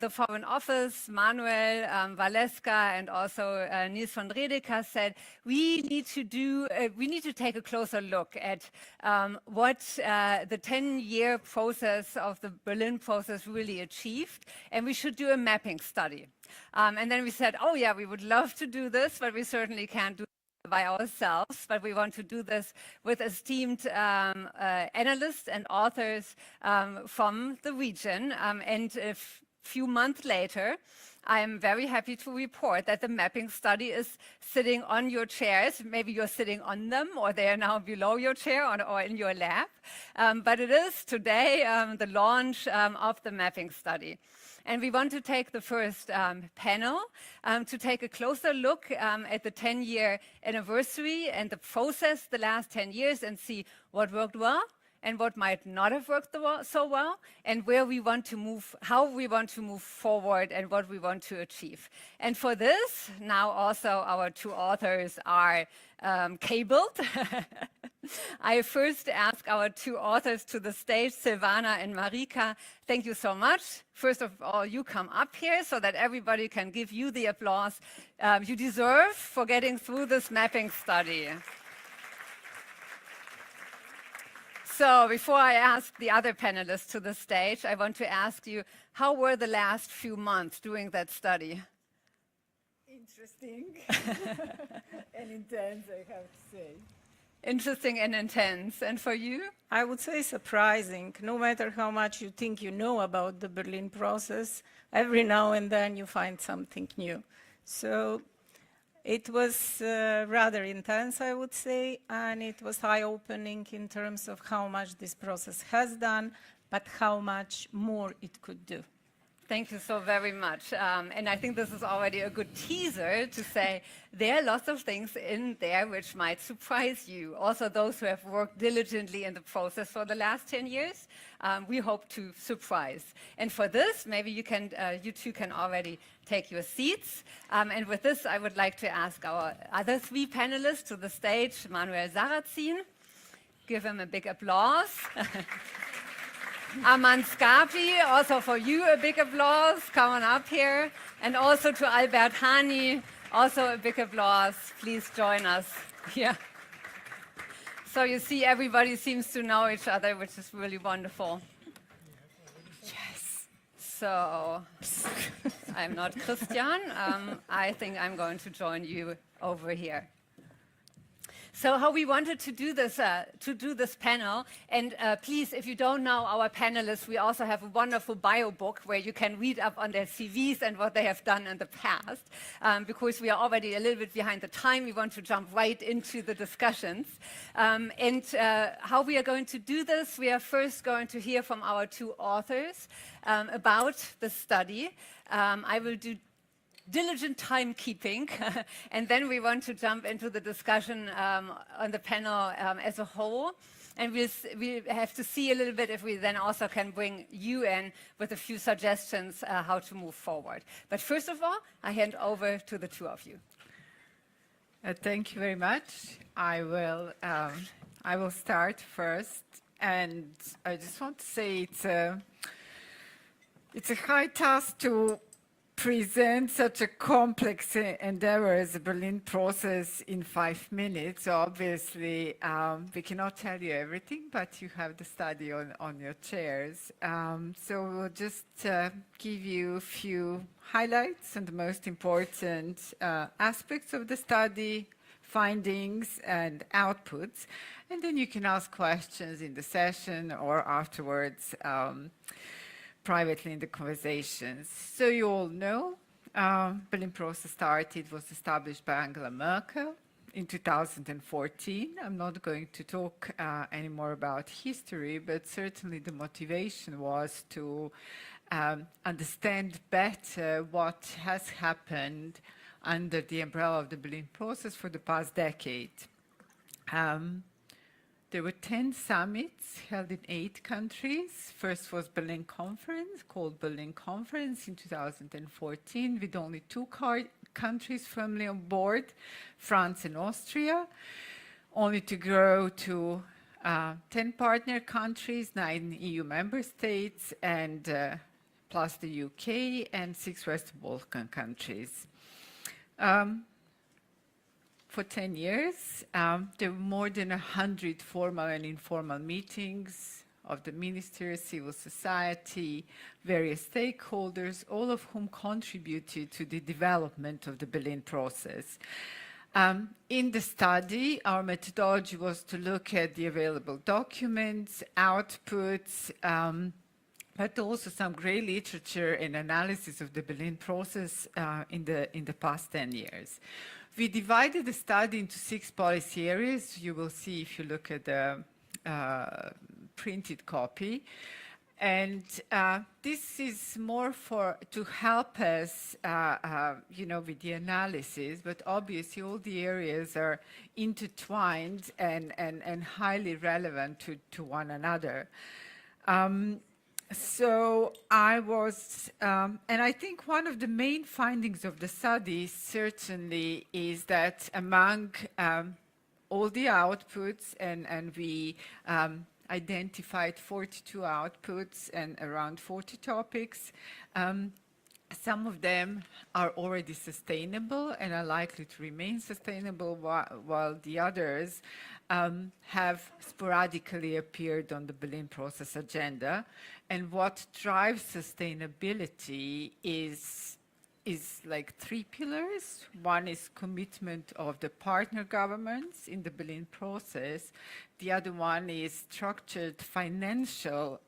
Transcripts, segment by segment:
the Foreign Office, Manuel, Valeska, and also Nils von Redeker said, we need to take a closer look at what the 10-year process of the Berlin process really achieved, and we should do a mapping study. And then we said, oh yeah, we would love to do this, but we certainly can't do it by ourselves, but we want to do this with esteemed analysts and authors from the region. And a few months later, I am very happy to report that the mapping study is sitting on your chairs. Maybe you're sitting on them, or they are now below your chair or in your lap. But it is today the launch of the mapping study. And we want to take the first panel to take a closer look at the 10-year anniversary and the process the last 10 years and see what worked well and what might not have worked so well, and where we want to move, how we want to move forward, and what we want to achieve. And for this, now also our two authors are cabled. I first ask our two authors to the stage, Silvana and Marika. Thank you so much. First of all, you come up here so that everybody can give you the applause you deserve for getting through this mapping study. So before I ask the other panelists to the stage, I want to ask you, how were the last few months doing that study? Interesting and intense, I have to say. Interesting and intense. And for you? I would say surprising. No matter how much you think you know about the Berlin process, every now and then you find something new. So it was rather intense, I would say, and it was eye-opening in terms of how much this process has done, but how much more it could do. Thank you so very much. And I think this is already a good teaser to say there are lots of things in there which might surprise you. Also, those who have worked diligently in the process for the last 10 years, we hope to surprise. And for this, maybe you two can already take your seats. And with this, I would like to ask our other three panelists to the stage, Manuel Sarrazin. Give him a big applause. Arman Scarpi, also for you a big applause, come on up here. And also to Albert Hani, also a big applause. Please join us here. So you see, everybody seems to know each other, which is really wonderful. Yes. So I'm not Christian. I think I'm going to join you over here. So how we wanted to do this panel, and please, if you don't know our panelists, we also have a wonderful bio book where you can read up on their CVs and what they have done in the past. Because we are already a little bit behind the time, we want to jump right into the discussions. And how we are going to do this, we are first going to hear from our two authors about the study. I will do diligent timekeeping, and then we want to jump into the discussion on the panel as a whole. And we'll have to see a little bit if we then also can bring you in with a few suggestions how to move forward. But first of all, I hand over to the two of you. Thank you very much. I will start first, and I just want to say it's a high task to present such a complex endeavor as the Berlin process in 5 minutes. So obviously, we cannot tell you everything, but you have the study on your chairs. So we'll just give you a few highlights and the most important aspects of the study, findings and outputs. And then you can ask questions in the session or afterwards privately in the conversations. So you all know, Berlin process was established by Angela Merkel in 2014. I'm not going to talk anymore about history, but certainly the motivation was to understand better what has happened under the umbrella of the Berlin process for the past decade. There were 10 summits held in 8 countries. First was Berlin Conference, called Berlin Conference in 2014, with only 2 countries firmly on board, France and Austria, only to grow to 10 partner countries, 9 EU member states, and plus the UK, and 6 Western Balkan countries. For 10 years, there were more than 100 formal and informal meetings of the ministers, civil society, various stakeholders, all of whom contributed to the development of the Berlin process. In the study, our methodology was to look at the available documents, outputs, but also some great literature and analysis of the Berlin process in the past 10 years. We divided the study into 6 policy areas. You will see if you look at the printed copy. And this is more to help us, with the analysis, but obviously all the areas are intertwined and highly relevant to one another. So I was, and I think one of the main findings of the study certainly is that among all the outputs, and we identified 42 outputs and around 40 topics. Some of them are already sustainable and are likely to remain sustainable, while the others have sporadically appeared on the Berlin process agenda. And what drives sustainability is like 3 pillars. One is commitment of the partner governments in the Berlin process. The other one is structured financial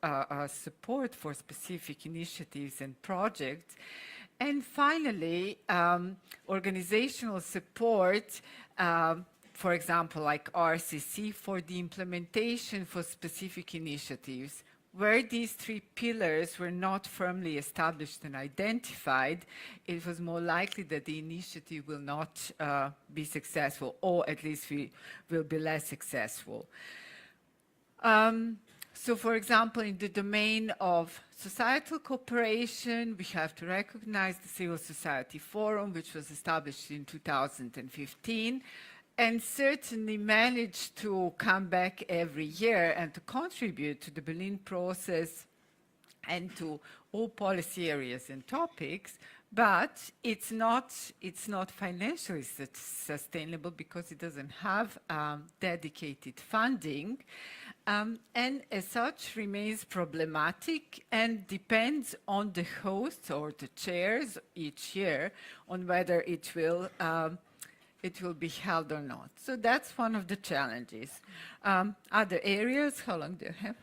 support for specific initiatives and projects. And finally, organizational support, for example, like RCC, for the implementation for specific initiatives. Where these 3 pillars were not firmly established and identified, it was more likely that the initiative will not be successful, or at least will be less successful. So, for example, in the domain of societal cooperation, we have to recognize the Civil Society Forum, which was established in 2015. And certainly managed to come back every year and to contribute to the Berlin process and to all policy areas and topics, but it's not financially sustainable because it doesn't have dedicated funding, and as such remains problematic and depends on the hosts or the chairs each year on whether it will be held or not. So that's one of the challenges. Other areas, how long do I have?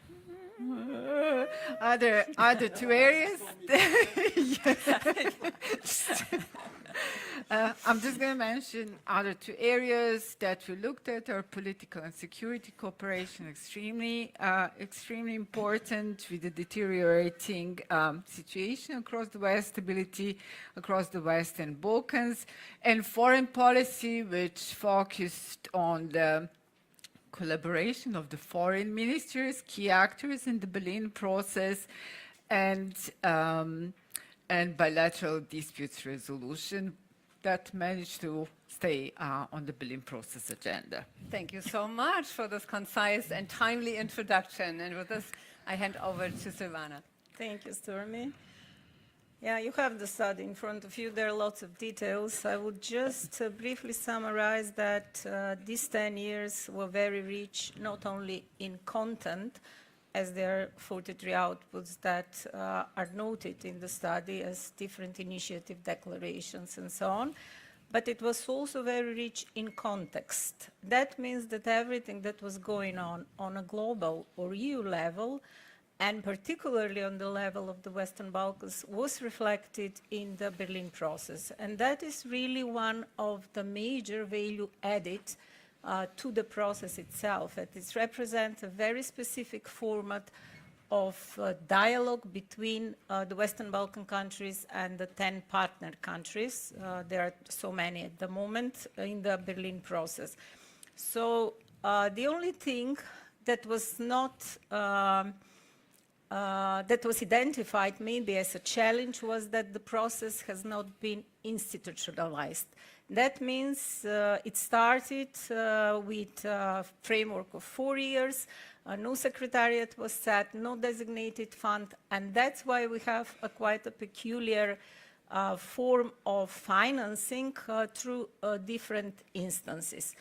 Other 2 areas. I'm just going to mention other 2 areas that we looked at are political and security cooperation, extremely important with the deteriorating situation across the West, stability across the Western Balkans, and foreign policy, which focused on the collaboration of the foreign ministers, key actors in the Berlin process, and bilateral disputes resolution that managed to stay on the Berlin process agenda. Thank you so much for this concise and timely introduction. And with this, I hand over to Silvana. Thank you, Stormy. Yeah, you have the study in front of you. There are lots of details. I would just briefly summarize that these 10 years were very rich, not only in content, as there are 43 outputs that are noted in the study as different initiative declarations and so on, but it was also very rich in context. That means that everything that was going on a global or EU level, and particularly on the level of the Western Balkans, was reflected in the Berlin process. And that is really one of the major value added to the process itself. It represents a very specific format of dialogue between the Western Balkan countries and the 10 partner countries. There are so many at the moment in the Berlin process. So the only thing that was not that was identified maybe as a challenge was that the process has not been institutionalized. That means it started with a framework of 4 years. No secretariat was set, no designated fund, and that's why we have quite a peculiar form of financing through different instances.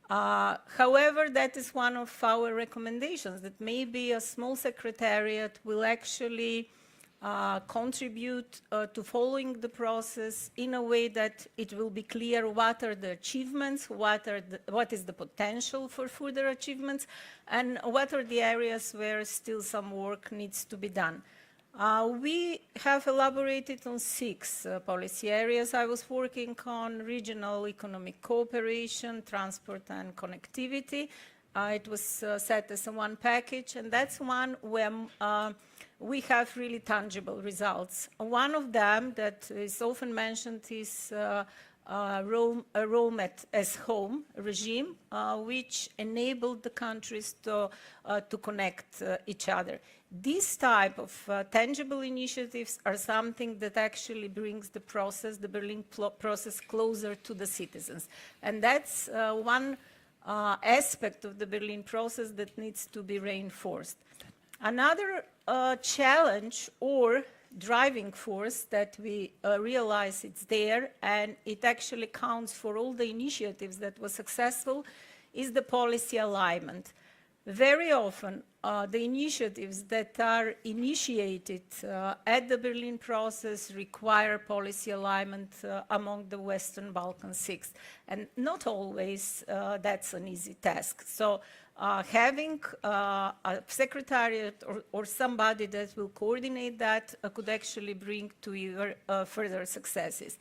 However, that is one of our recommendations, that maybe a small secretariat will actually contribute to following the process in a way that it will be clear what are the achievements, what is the potential for further achievements, and what are the areas where still some work needs to be done. We have elaborated on 6 policy areas. I was working on regional economic cooperation, transport and connectivity. It was set as a one package, and that's one where we have really tangible results. One of them that is often mentioned is Rome as home regime, which enabled the countries to connect each other. These type of tangible initiatives are something that actually brings the process, the Berlin process, closer to the citizens. And that's one aspect of the Berlin process that needs to be reinforced. Another challenge or driving force that we realize it's there, and it actually counts for all the initiatives that were successful, is the policy alignment. Very often, the initiatives that are initiated at the Berlin process require policy alignment among the Western Balkan 6. And not always that's an easy task. So having a secretariat or somebody that will coordinate that could actually bring to either further successes.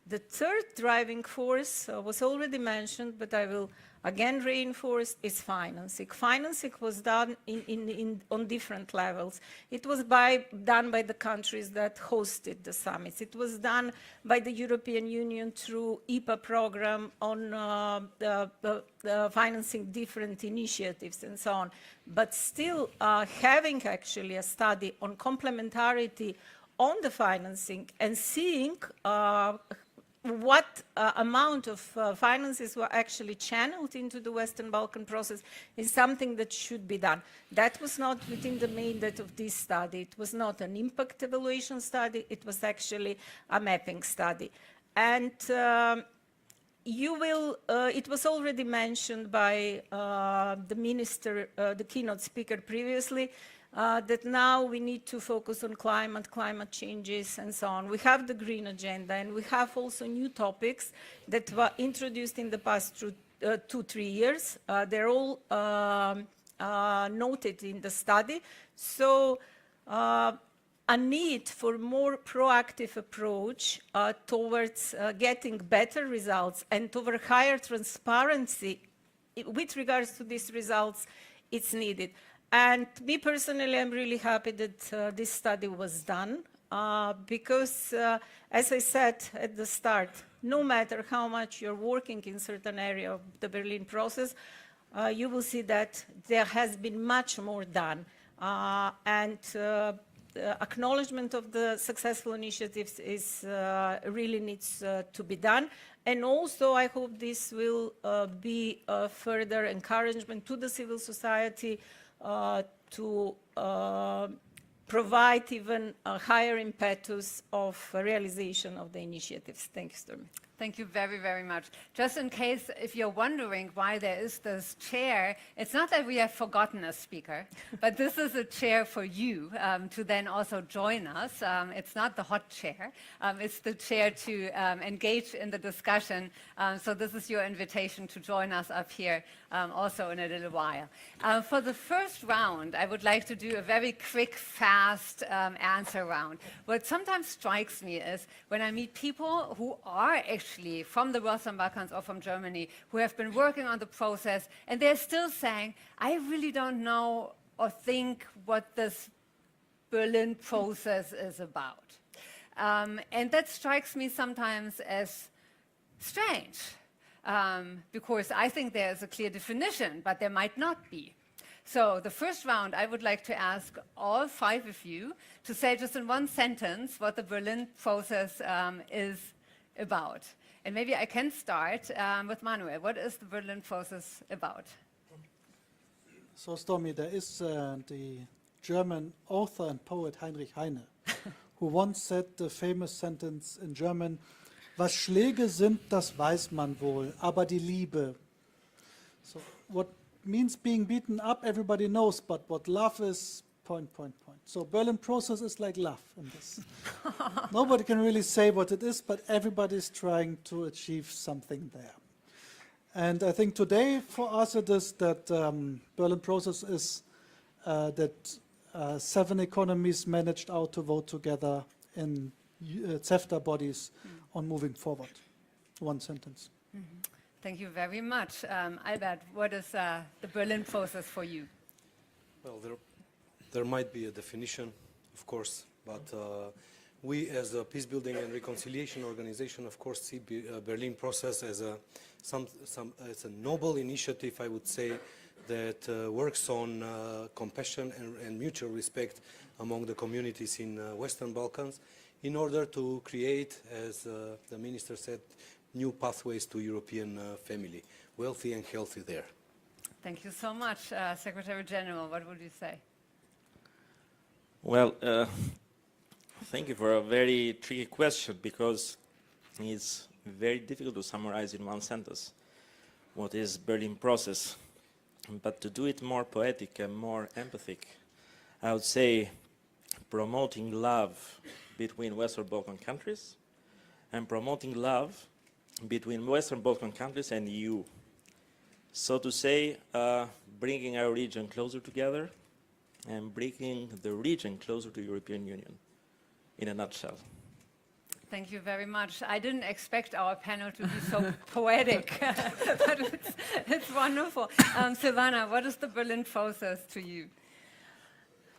The third driving force was already mentioned, but I will again reinforce, is financing. Financing was done on different levels. It was done by the countries that hosted the summits. It was done by the European Union through IPA program on financing different initiatives and so on. But still, having actually a study on complementarity on the financing and seeing what amount of finances were actually channeled into the Western Balkan process is something that should be done. That was not within the mandate of this study. It was not an impact evaluation study. It was actually a mapping study. And it was already mentioned by the minister, the keynote speaker previously, that now we need to focus on climate changes and so on. We have the green agenda, and we have also new topics that were introduced in the past 2-3 years. They're all noted in the study. So a need for more proactive approach towards getting better results and toward higher transparency with regards to these results, it's needed. And me personally, I'm really happy that this study was done because, as I said at the start, no matter how much you're working in certain area of the Berlin process, you will see that there has been much more done. And acknowledgement of the successful initiatives really needs to be done. And also, I hope this will be a further encouragement to the civil society to provide even a higher impetus of realization of the initiatives. Thank you, Stormy. Thank you very, very much. Just in case, if you're wondering why there is this chair, it's not that we have forgotten a speaker, but this is a chair for you to then also join us. It's not the hot chair. It's the chair to engage in the discussion. So this is your invitation to join us up here also in a little while. For the first round, I would like to do a very quick, fast answer round. What sometimes strikes me is when I meet people who are actually from the Western Balkans or from Germany who have been working on the process, and they're still saying, I really don't know or think what this Berlin process is about. And that strikes me sometimes as strange, because I think there's a clear definition, but there might not be. So the first round, I would like to ask all 5 of you to say just in one sentence what the Berlin process is about. And maybe I can start with Manuel. What is the Berlin process about? So, Stormy, there is the German author and poet Heinrich Heine, who once said the famous sentence in German, was Schläge sind, das weiß man wohl, aber die Liebe. So, what means being beaten up, everybody knows, but what love is, ... So, Berlin process is like love in this. Nobody can really say what it is, but everybody is trying to achieve something there. And I think today for us it is that Berlin process is that 7 economies managed out to vote together in CEFTA bodies on moving forward. One sentence. Thank you very much. Albert, what is the Berlin process for you? Well, there might be a definition, of course, but we as a peace building and reconciliation organization, of course, see Berlin process as as a noble initiative, I would say, that works on compassion and mutual respect among the communities in Western Balkans in order to create, as the minister said, new pathways to European family, wealthy and healthy there. Thank you so much. Secretary General, what would you say? Well, thank you for a very tricky question, because it's very difficult to summarize in one sentence what is Berlin process. But to do it more poetic and more empathic, I would say promoting love between Western Balkan countries and promoting love between Western Balkan countries and EU. So to say, bringing our region closer together and bringing the region closer to the European Union, in a nutshell. Thank you very much. I didn't expect our panel to be so poetic, but it's wonderful. Silvana, what is the Berlin process to you?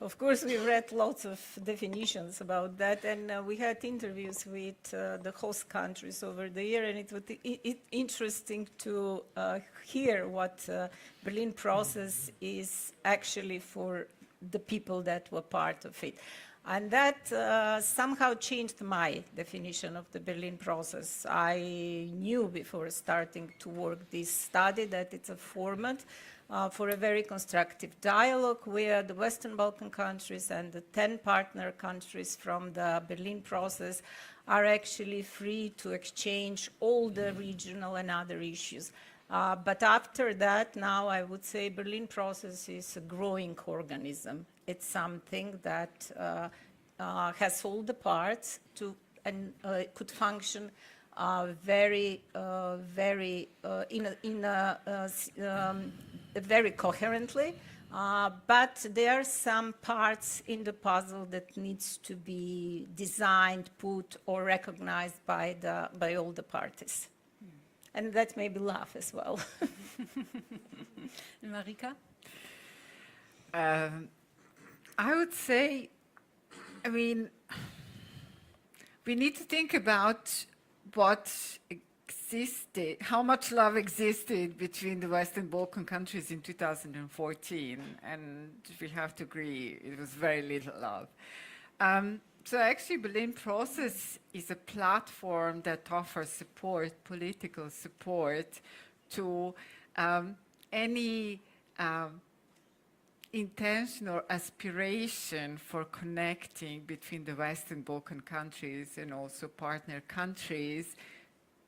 Of course, we read lots of definitions about that, and we had interviews with the host countries over the year, and it was interesting to hear what Berlin process is actually for the people that were part of it. And that somehow changed my definition of the Berlin process. I knew before starting to work this study that it's a format for a very constructive dialogue where the Western Balkan countries and the 10 partner countries from the Berlin process are actually free to exchange all the regional and other issues. But after that, now I would say Berlin process is a growing organism. It's something that has all the parts to and could function very coherently. But there are some parts in the puzzle that needs to be designed, put, or recognized by all the parties. And that may be love as well. Marika? I would say, I mean, we need to think about what existed, how much love existed between the Western Balkan countries in 2014, and we have to agree it was very little love. So actually, Berlin process is a platform that offers support, political support, to any intention or aspiration for connecting between the Western Balkan countries and also partner countries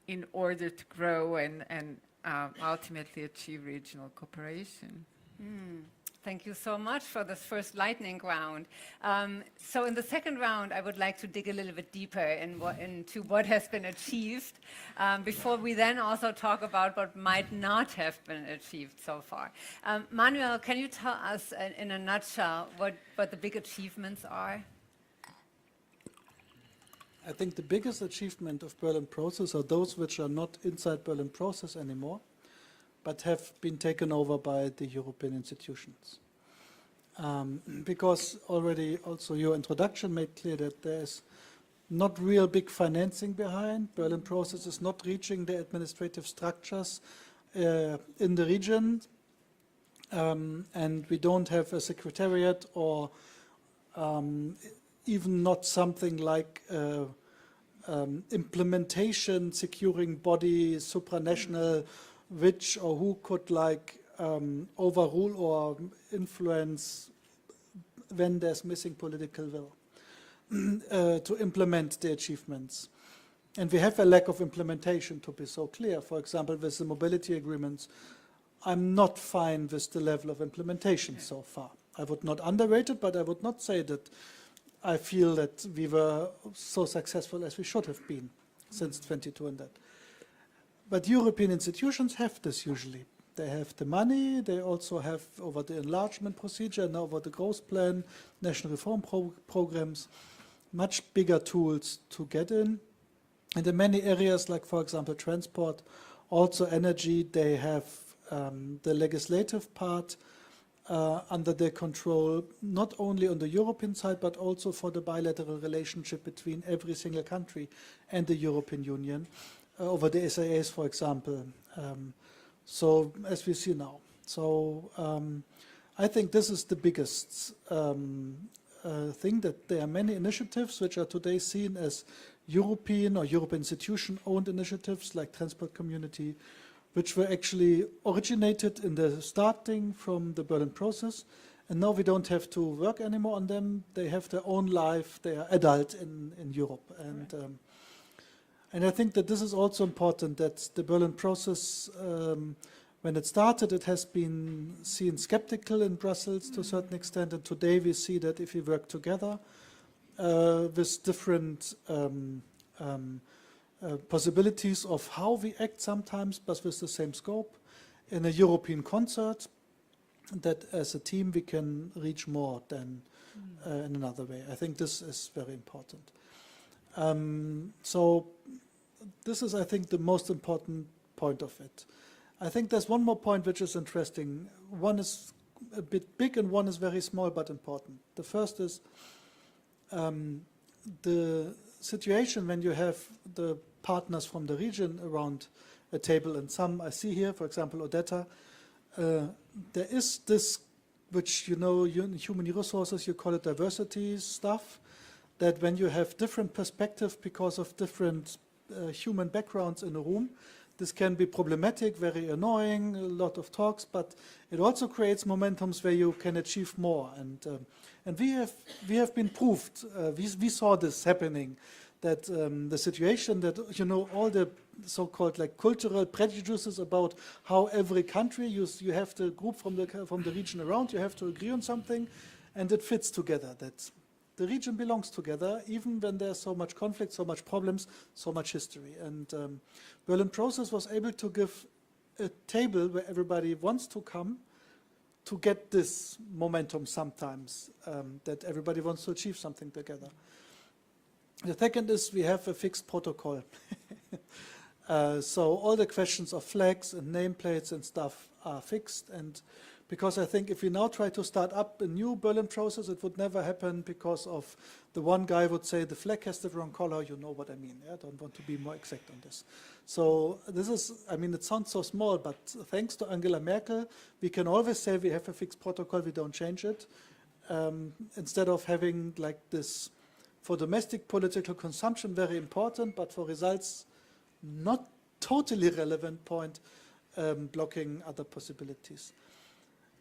in order to grow and ultimately achieve regional cooperation. Thank you so much for this first lightning round. So in the second round, I would like to dig a little bit deeper into what has been achieved before we then also talk about what might not have been achieved so far. Manuel, can you tell us in a nutshell what the big achievements are? I think the biggest achievement of Berlin process are those which are not inside Berlin process anymore, but have been taken over by the European institutions. Because already also your introduction made clear that there's not real big financing behind. Berlin process is not reaching the administrative structures in the region, and we don't have a secretariat or even not something like implementation, securing body, supranational, which or who could like overrule or influence when there's missing political will to implement the achievements. And we have a lack of implementation, to be so clear. For example, with the mobility agreements, I'm not fine with the level of implementation so far. I would not underrate it, but I would not say that I feel that we were so successful as we should have been since 22 and that. But European institutions have this usually. They have the money, they also have over the enlargement procedure and over the growth plan, national reform programs, much bigger tools to get in. And in many areas, like for example transport, also energy, they have the legislative part under their control, not only on the European side, but also for the bilateral relationship between every single country and the European Union, over the SAAs, for example. So as we see now. So I think this is the biggest thing, that there are many initiatives which are today seen as European or European institution-owned initiatives like Transport Community, which were actually originated in the starting from the Berlin process. And now we don't have to work anymore on them. They have their own life. They are adult in Europe. And I think that this is also important, that the Berlin process, when it started, it has been seen skeptical in Brussels to a certain extent. And today we see that if we work together with different possibilities of how we act sometimes, but with the same scope, in a European concert, that as a team we can reach more than in another way. I think this is very important. So this is, I think, the most important point of it. I think there's one more point which is interesting. One is a bit big and one is very small but important. The first is the situation when you have the partners from the region around a table, and some I see here, for example, Odetta, there is this, which you know, in human resources, you call it diversity stuff, that when you have different perspectives because of different human backgrounds in a room, this can be problematic, very annoying, a lot of talks, but it also creates momentums where you can achieve more. And we have been proved, we saw this happening, that the situation that, you know, all the so-called like cultural prejudices about how every country, you have the group from the region around, you have to agree on something, and it fits together, that the region belongs together, even when there's so much conflict, so much problems, so much history. And Berlin process was able to give a table where everybody wants to come to get this momentum sometimes, that everybody wants to achieve something together. The second is we have a fixed protocol. So all the questions of flags and nameplates and stuff are fixed, and because I think if we now try to start up a new Berlin process, it would never happen, because of the one guy would say the flag has the wrong color, you know what I mean. I don't want to be more exact on this. So this is, I mean, it sounds so small, but thanks to Angela Merkel, we can always say we have a fixed protocol, we don't change it, instead of having like this, for domestic political consumption, very important, but for results, not totally relevant point, blocking other possibilities.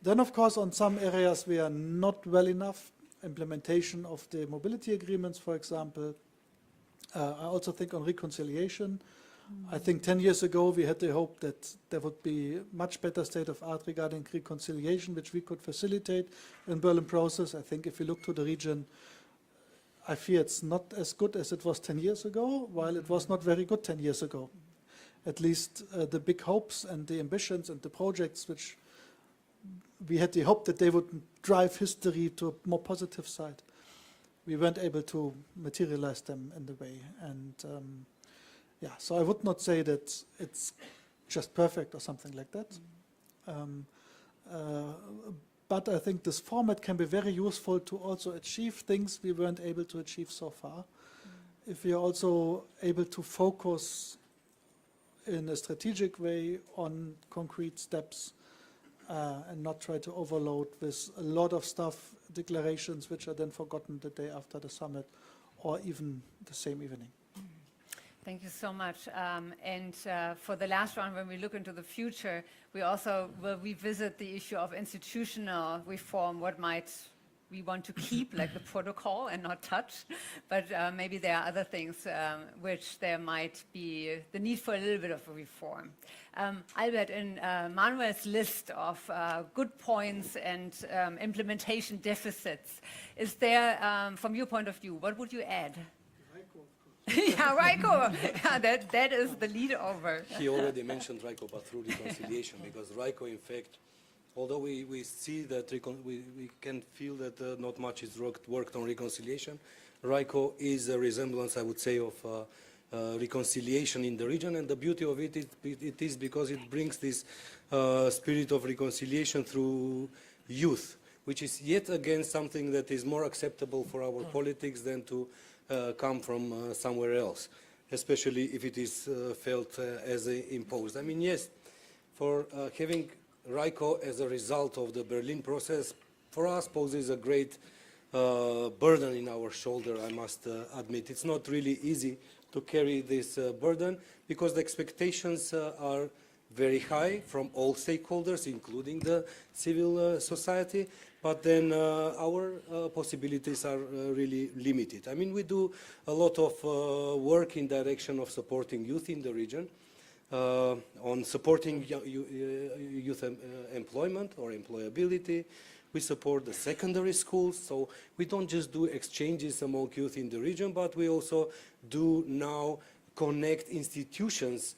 Then, of course, on some areas we are not well enough. Implementation of the mobility agreements, for example. I also think on reconciliation. I think 10 years ago we had the hope that there would be much better state of art regarding reconciliation, which we could facilitate in Berlin process. I think if we look to the region, I fear it's not as good as it was 10 years ago, while it was not very good 10 years ago. At least the big hopes and the ambitions and the projects which we had the hope that they would drive history to a more positive side, we weren't able to materialize them in the way. And yeah, so I would not say that it's just perfect or something like that. But I think this format can be very useful to also achieve things we weren't able to achieve so far. If we are also able to focus in a strategic way on concrete steps, and not try to overload with a lot of stuff, declarations, which are then forgotten the day after the summit or even the same evening. Thank you so much. For the last round, when we look into the future, we also will revisit the issue of institutional reform, what might we want to keep, like the protocol, and not touch. But maybe there are other things which there might be the need for a little bit of a reform. Albert, in Manuel's list of good points and implementation deficits, is there, from your point of view, what would you add? Yeah, Raiko. Yeah, that is the lead over. He already mentioned Raiko, but through reconciliation, because Raiko, in fact, although we see that we can feel that not much is worked on reconciliation, Raiko is a resemblance, I would say, of reconciliation in the region, and the beauty of it is because it brings this spirit of reconciliation through youth, which is yet again something that is more acceptable for our politics than to come from somewhere else, especially if it is felt as imposed. I mean, yes, for having Raiko as a result of the Berlin process, for us poses a great burden in our shoulder, I must admit. It's not really easy to carry this burden because the expectations are very high from all stakeholders, including the civil society, but then our possibilities are really limited. I mean, we do a lot of work in direction of supporting youth in the region, on supporting youth employment or employability. We support the secondary schools, so we don't just do exchanges among youth in the region, but we also do now connect institutions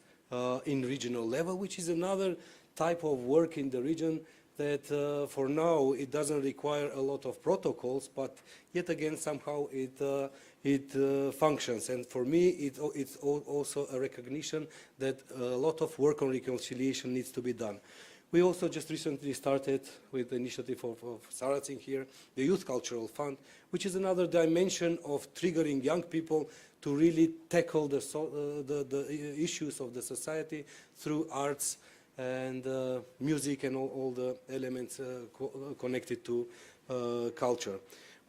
in regional level, which is another type of work in the region that for now it doesn't require a lot of protocols, but yet again somehow it functions. And for me it's also a recognition that a lot of work on reconciliation needs to be done. We also just recently started with the initiative of Saracen here, the Youth Cultural Fund, which is another dimension of triggering young people to really tackle the issues of the society through arts and music and all the elements connected to culture.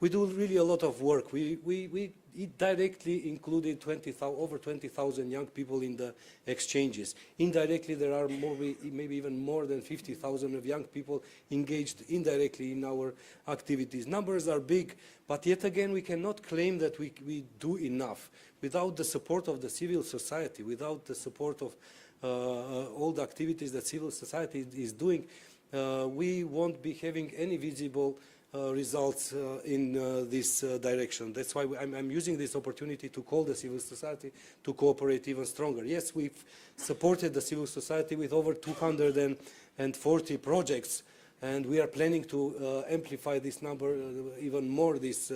We do really a lot of work. We directly included over 20,000 young people in the exchanges. Indirectly, there are maybe even more than 50,000 of young people engaged indirectly in our activities. Numbers are big, but yet again, we cannot claim that we do enough. Without the support of the civil society, without the support of all the activities that civil society is doing, we won't be having any visible results in this direction. That's why I'm using this opportunity to call the civil society to cooperate even stronger. Yes, we've supported the civil society with over 240 projects, and we are planning to amplify this number even more this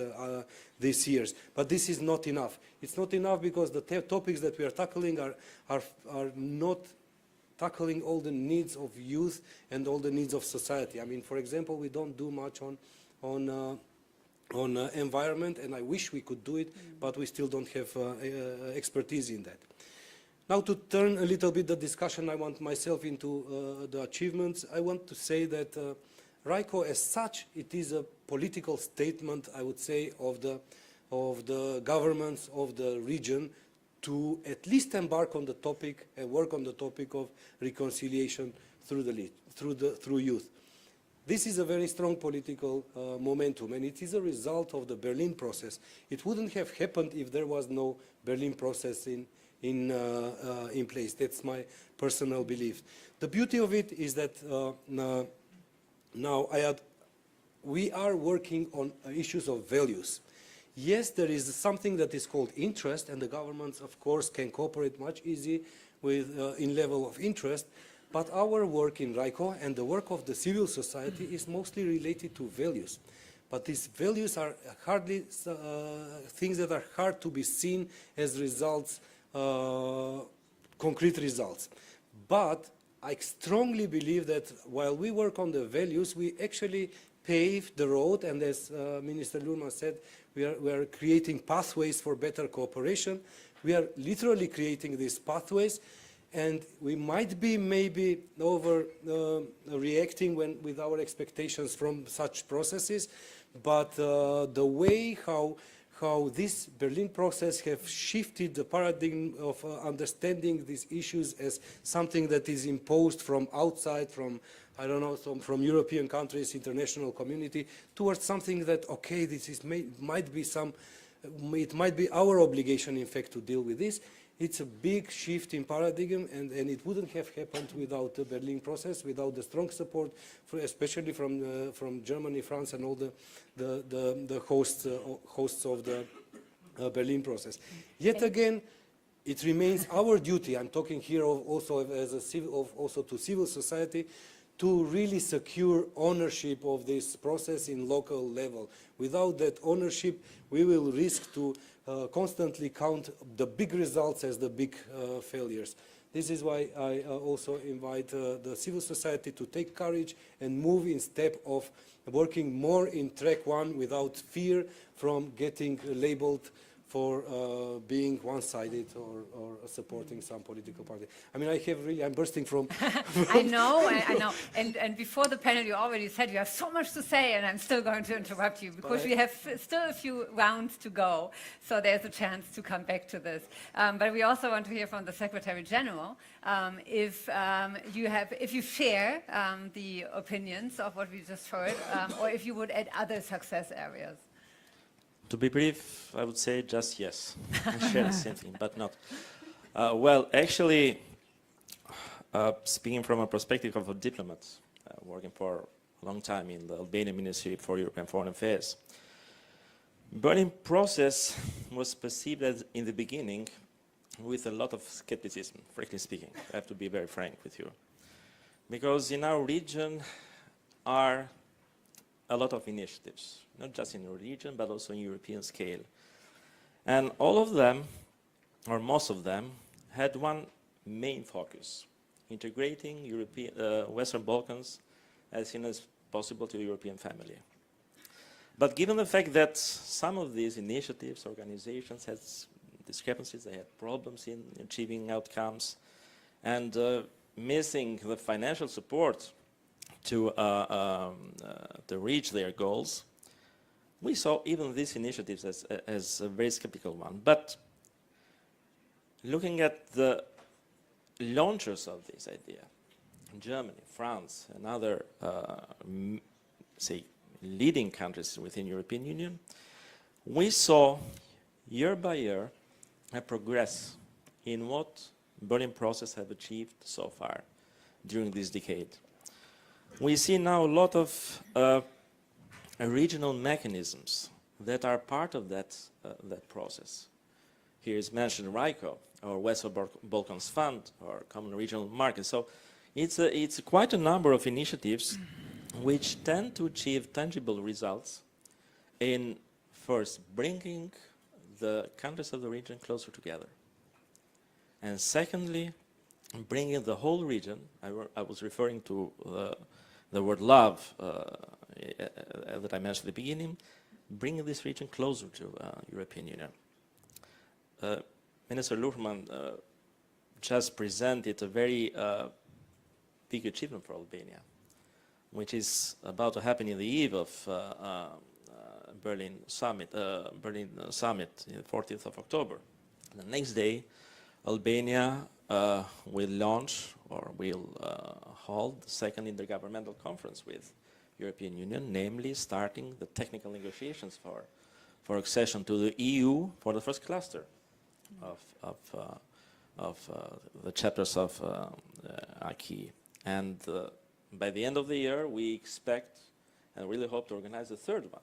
years. But this is not enough. It's not enough because the topics that we are tackling are not tackling all the needs of youth and all the needs of society. I mean, for example, we don't do much on environment, and I wish we could do it, but we still don't have expertise in that. Now, to turn a little bit the discussion, I want myself into the achievements. I want to say that Raiko, as such, it is a political statement, I would say, of the governments of the region to at least embark on the topic and work on the topic of reconciliation through youth. This is a very strong political momentum, and it is a result of the Berlin process. It wouldn't have happened if there was no Berlin process in place. That's my personal belief. The beauty of it is that now we are working on issues of values. Yes, there is something that is called interest, and the governments, of course, can cooperate much easier with in level of interest. But our work in Raiko and the work of the civil society is mostly related to values. But these values are hardly things that are hard to be seen as results, concrete results. But I strongly believe that while we work on the values, we actually pave the road, and as Minister Lurman said, we are creating pathways for better cooperation. We are literally creating these pathways, and we might be maybe reacting with our expectations from such processes, but the way how how this Berlin process have shifted the paradigm of understanding these issues as something that is imposed from outside, from, I don't know, from European countries, international community, towards something that, okay, this is might be it might be our obligation, in fact, to deal with this. It's a big shift in paradigm, and it wouldn't have happened without the Berlin process, without the strong support, especially from Germany, France, and all the hosts of the Berlin process. Yet again, it remains our duty. I'm talking here also as also to civil society, to really secure ownership of this process in local level. Without that ownership, we will risk to constantly count the big results as the big failures. This is why I also invite the civil society to take courage and move in step of working more in track one without fear from getting labeled for being one-sided or supporting some political party. I mean, I'm bursting from... I know. And before the panel, you already said you have so much to say, and I'm still going to interrupt you because we have still a few rounds to go. So there's a chance to come back to this. But we also want to hear from the Secretary General if you share the opinions of what we just heard, or if you would add other success areas. To be brief, I would say just yes. I share the same thing, but not. Well, actually, speaking from a perspective of a diplomat, working for a long time in the Albanian Ministry for European Foreign Affairs, Berlin process was perceived as, in the beginning, with a lot of skepticism, frankly speaking. I have to be very frank with you. Because in our region are a lot of initiatives, not just in our region, but also in European scale. And all of them, or most of them, had one main focus: integrating Western Balkans as soon as possible to the European family. But given the fact that some of these initiatives, organizations had discrepancies, they had problems in achieving outcomes, and missing the financial support to reach their goals, we saw even these initiatives as a very skeptical one. But looking at the launchers of this idea, Germany, France, and other, say, leading countries within European Union, we saw year by year a progress in what Berlin process have achieved so far during this decade. We see now a lot of regional mechanisms that are part of that process. Here is mentioned RICO, or Western Balkans Fund, or Common Regional Market. So it's quite a number of initiatives which tend to achieve tangible results in first bringing the countries of the region closer together, and secondly, bringing the whole region. I was referring to the word love that I mentioned at the beginning, bringing this region closer to European Union. Minister Luhrmann just presented a very big achievement for Albania, which is about to happen in the eve of Berlin Summit, the 14th of October. The next day, Albania will launch or will hold the second intergovernmental conference with European Union, namely starting the technical negotiations for accession to the EU for the first cluster of the chapters of acquis. And by the end of the year, we expect and really hope to organize the third one.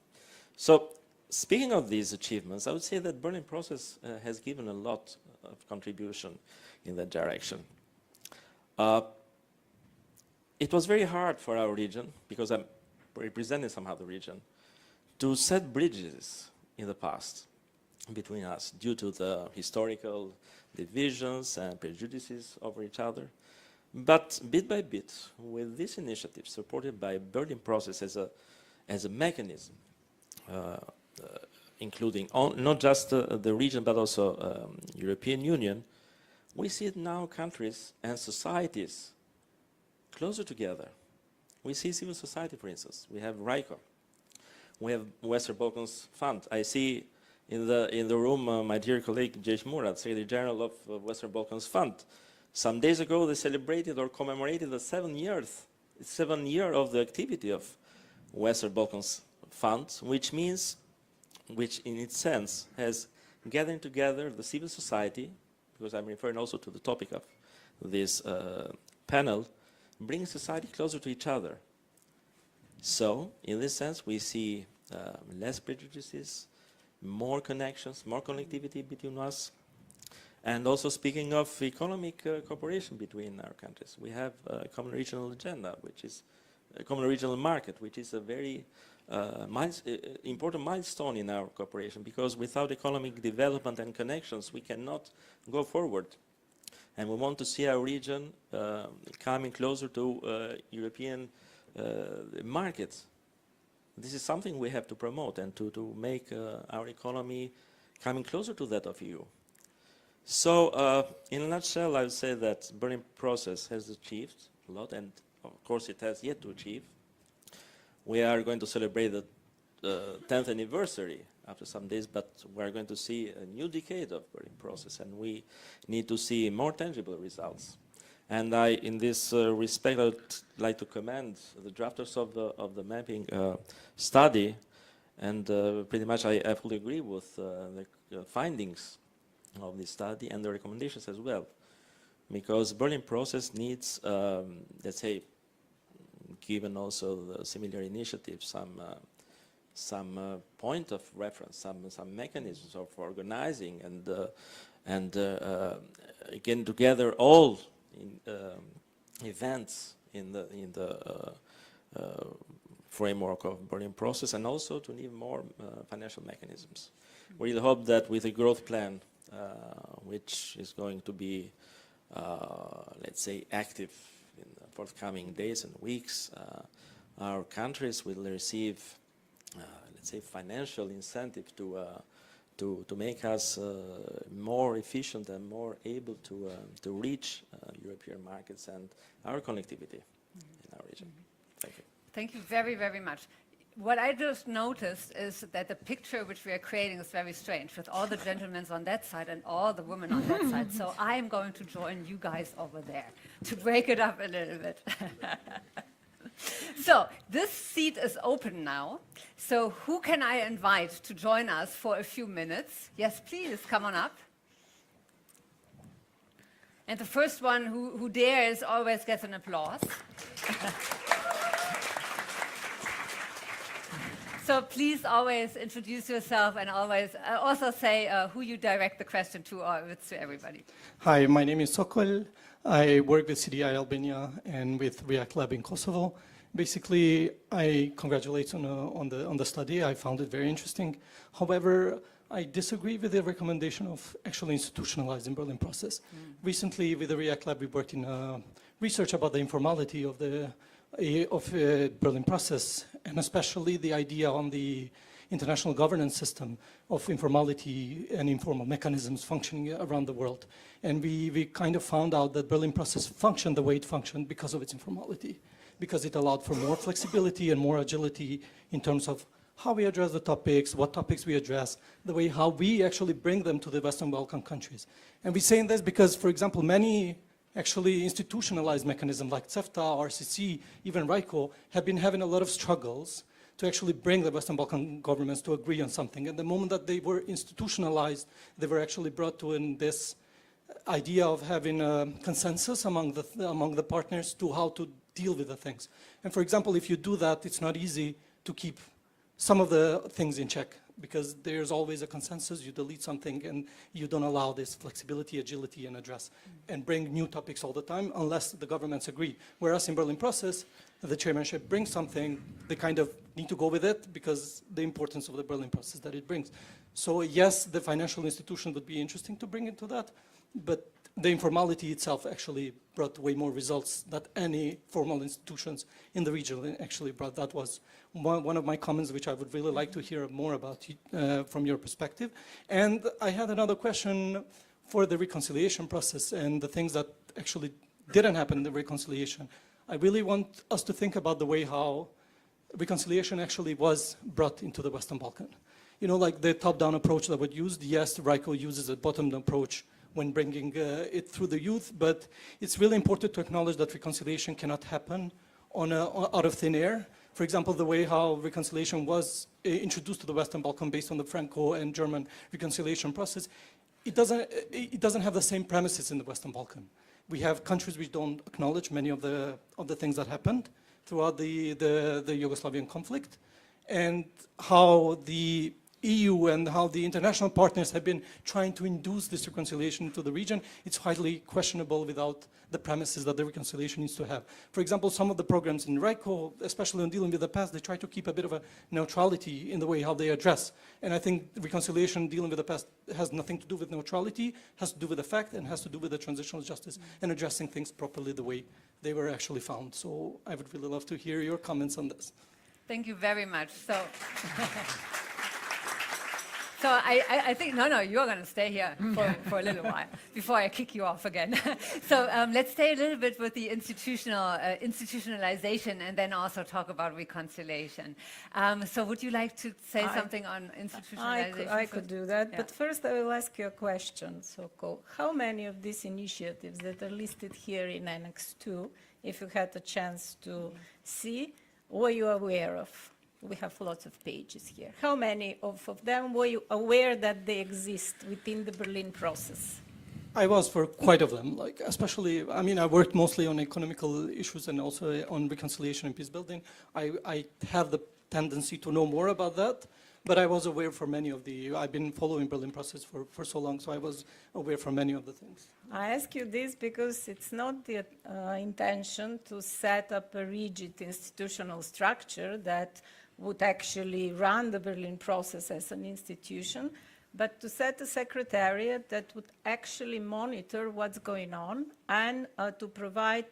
So, speaking of these achievements, I would say that Berlin process has given a lot of contribution in that direction. It was very hard for our region, because I'm representing somehow the region, to set bridges in the past between us due to the historical divisions and prejudices over each other. But bit by bit, with this initiative supported by Berlin process as a mechanism, including not just the region but also European Union, we see it now countries and societies closer together. We see civil society, for instance. We have RICO. We have Western Balkans Fund. I see in the room my dear colleague Jesh Murat, Secretary General of Western Balkans Fund. Some days ago they celebrated or commemorated the 7 year of the activity of Western Balkans Fund, which in its sense has gathered together the civil society, because I'm referring also to the topic of this panel, bringing society closer to each other. So, in this sense, we see less prejudices, more connections, more connectivity between us, and also speaking of economic cooperation between our countries. We have a common regional agenda, which is a common regional market, which is a very important milestone in our cooperation, because without economic development and connections, we cannot go forward. And we want to see our region coming closer to European markets. This is something we have to promote and to make our economy coming closer to that of EU. So, in a nutshell, I would say that the Berlin process has achieved a lot, and of course it has yet to achieve. We are going to celebrate the 10th anniversary after some days, but we are going to see a new decade of Berlin process, and we need to see more tangible results. And in this respect, I would like to commend the drafters of the mapping study, and pretty much I fully agree with the findings of this study and the recommendations as well, because Berlin process needs, let's say, given also the similar initiatives, some point of reference, some mechanisms of organizing and again together all events in the framework of Berlin process, and also to need more financial mechanisms. We really hope that with a growth plan, which is going to be, let's say, active in the forthcoming days and weeks, our countries will receive, let's say, financial incentive to make us more efficient and more able to reach European markets and our connectivity in our region. Thank you. Thank you very, very much. What I just noticed is that the picture which we are creating is very strange, with all the gentlemen on that side and all the women on that side. So I am going to join you guys over there to break it up a little bit. So this seat is open now. So who can I invite to join us for a few minutes? Yes, please, come on up. And the first one who dares always gets an applause. So please always introduce yourself, and always also say who you direct the question to, or it's to everybody. Hi, my name is Sokol. I work with CDI Albania and with React Lab in Kosovo. Basically, I congratulate on the study. I found it very interesting. However, I disagree with the recommendation of actually institutionalizing Berlin process. Recently, with the React Lab, we worked in research about the informality of the Berlin process, and especially the idea on the international governance system of informality and informal mechanisms functioning around the world. And we kind of found out that Berlin process functioned the way it functioned because of its informality, because it allowed for more flexibility and more agility in terms of how we address the topics, what topics we address, the way how we actually bring them to the Western Balkan countries. And we're saying this because, for example, many actually institutionalized mechanisms like CEFTA, RCC, even RICO, have been having a lot of struggles to actually bring the Western Balkan governments to agree on something. And the moment that they were institutionalized, they were actually brought to this idea of having a consensus among the partners to how to deal with the things. And for example, if you do that, it's not easy to keep some of the things in check, because there's always a consensus. You delete something and you don't allow this flexibility, agility, and address and bring new topics all the time unless the governments agree. Whereas in Berlin process, the chairmanship brings something, they kind of need to go with it because the importance of the Berlin process that it brings. So yes, the financial institution would be interesting to bring into that, but the informality itself actually brought way more results than any formal institutions in the region actually brought. That was one of my comments, which I would really like to hear more about from your perspective. And I had another question for the reconciliation process and the things that actually didn't happen in the reconciliation. I really want us to think about the way how reconciliation actually was brought into the Western Balkan. you know, like the top-down approach that was used. Yes, RICO uses a bottom-down approach when bringing it through the youth, but it's really important to acknowledge that reconciliation cannot happen out of thin air. For example, the way how reconciliation was introduced to the Western Balkan based on the Franco and German reconciliation process, it doesn't have the same premises in the Western Balkan. We have countries which don't acknowledge many of the things that happened throughout the Yugoslavian conflict, and how the EU and how the international partners have been trying to induce this reconciliation to the region. It's highly questionable without the premises that the reconciliation needs to have. For example, some of the programs in RICO, especially on dealing with the past, they try to keep a bit of a neutrality in the way how they address. And I think reconciliation dealing with the past has nothing to do with neutrality, has to do with the fact, and has to do with the transitional justice and addressing things properly the way they were actually found. So I would really love to hear your comments on this. Thank you very much. So I think, no, you're going to stay here for a little while before I kick you off again. So let's stay a little bit with the institutionalization and then also talk about reconciliation. So would you like to say something on institutionalization? I could do that, Yeah. but first I will ask you a question. So, how many of these initiatives that are listed here in Annex 2, if you had a chance to see, were you aware of? We have lots of pages here. How many of them were you aware that they exist within the Berlin process? I was for quite of them, like especially, I mean, I worked mostly on economical issues and also on reconciliation and peace building. I have the tendency to know more about that, but I was aware for many of I've been following Berlin process for so long, so I was aware for many of the things. I ask you this because it's not the intention to set up a rigid institutional structure that would actually run the Berlin process as an institution, but to set a secretariat that would actually monitor what's going on and to provide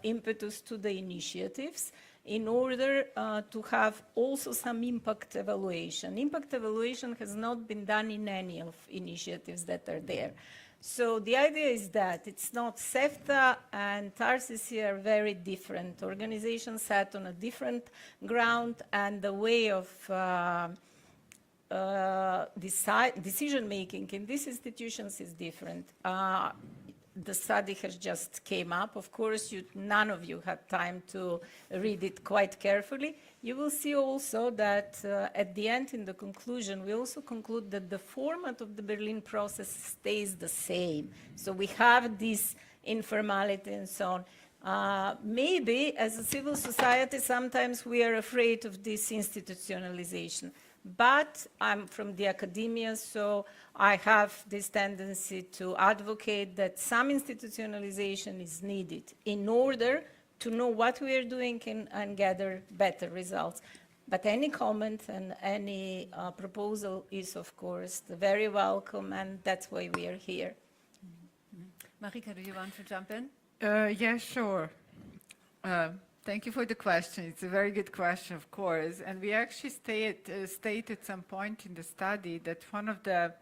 impetus to the initiatives in order to have also some impact evaluation. Impact evaluation has not been done in any of initiatives that are there. So the idea is that it's not SEFTA and TARCISI are very different organizations set on a different ground, and the way of decision-making in these institutions is different. The study has just came up. Of course, none of you had time to read it quite carefully. You will see also that at the end, in the conclusion, we also conclude that the format of the Berlin process stays the same. So we have this informality and so on. Maybe as a civil society, sometimes we are afraid of this institutionalization. But I'm from the academia, so I have this tendency to advocate that some institutionalization is needed in order to know what we are doing and gather better results. But any comment and any proposal is, of course, very welcome, and that's why we are here. Marika, do you want to jump in? Yeah, sure. Thank you for the question. It's a very good question, of course. And we actually state at some point in the study that one of the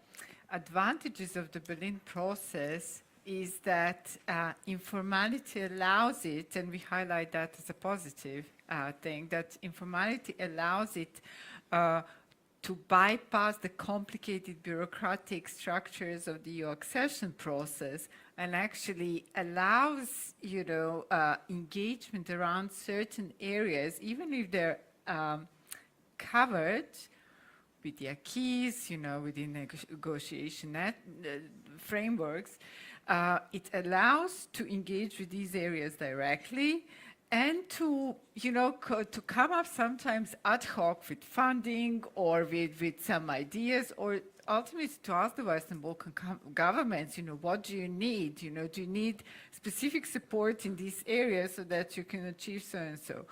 advantages of the Berlin process is that informality allows it, and we highlight that as a positive thing, that informality allows it to bypass the complicated bureaucratic structures of the EU accession process and actually allows, engagement around certain areas, even if they're covered with the acquis, within negotiation frameworks. It allows to engage with these areas directly and to, to come up sometimes ad hoc with funding or with some ideas, or ultimately to ask the Western Balkan governments, what do you need? Do you need specific support in these areas so that you can achieve so and so?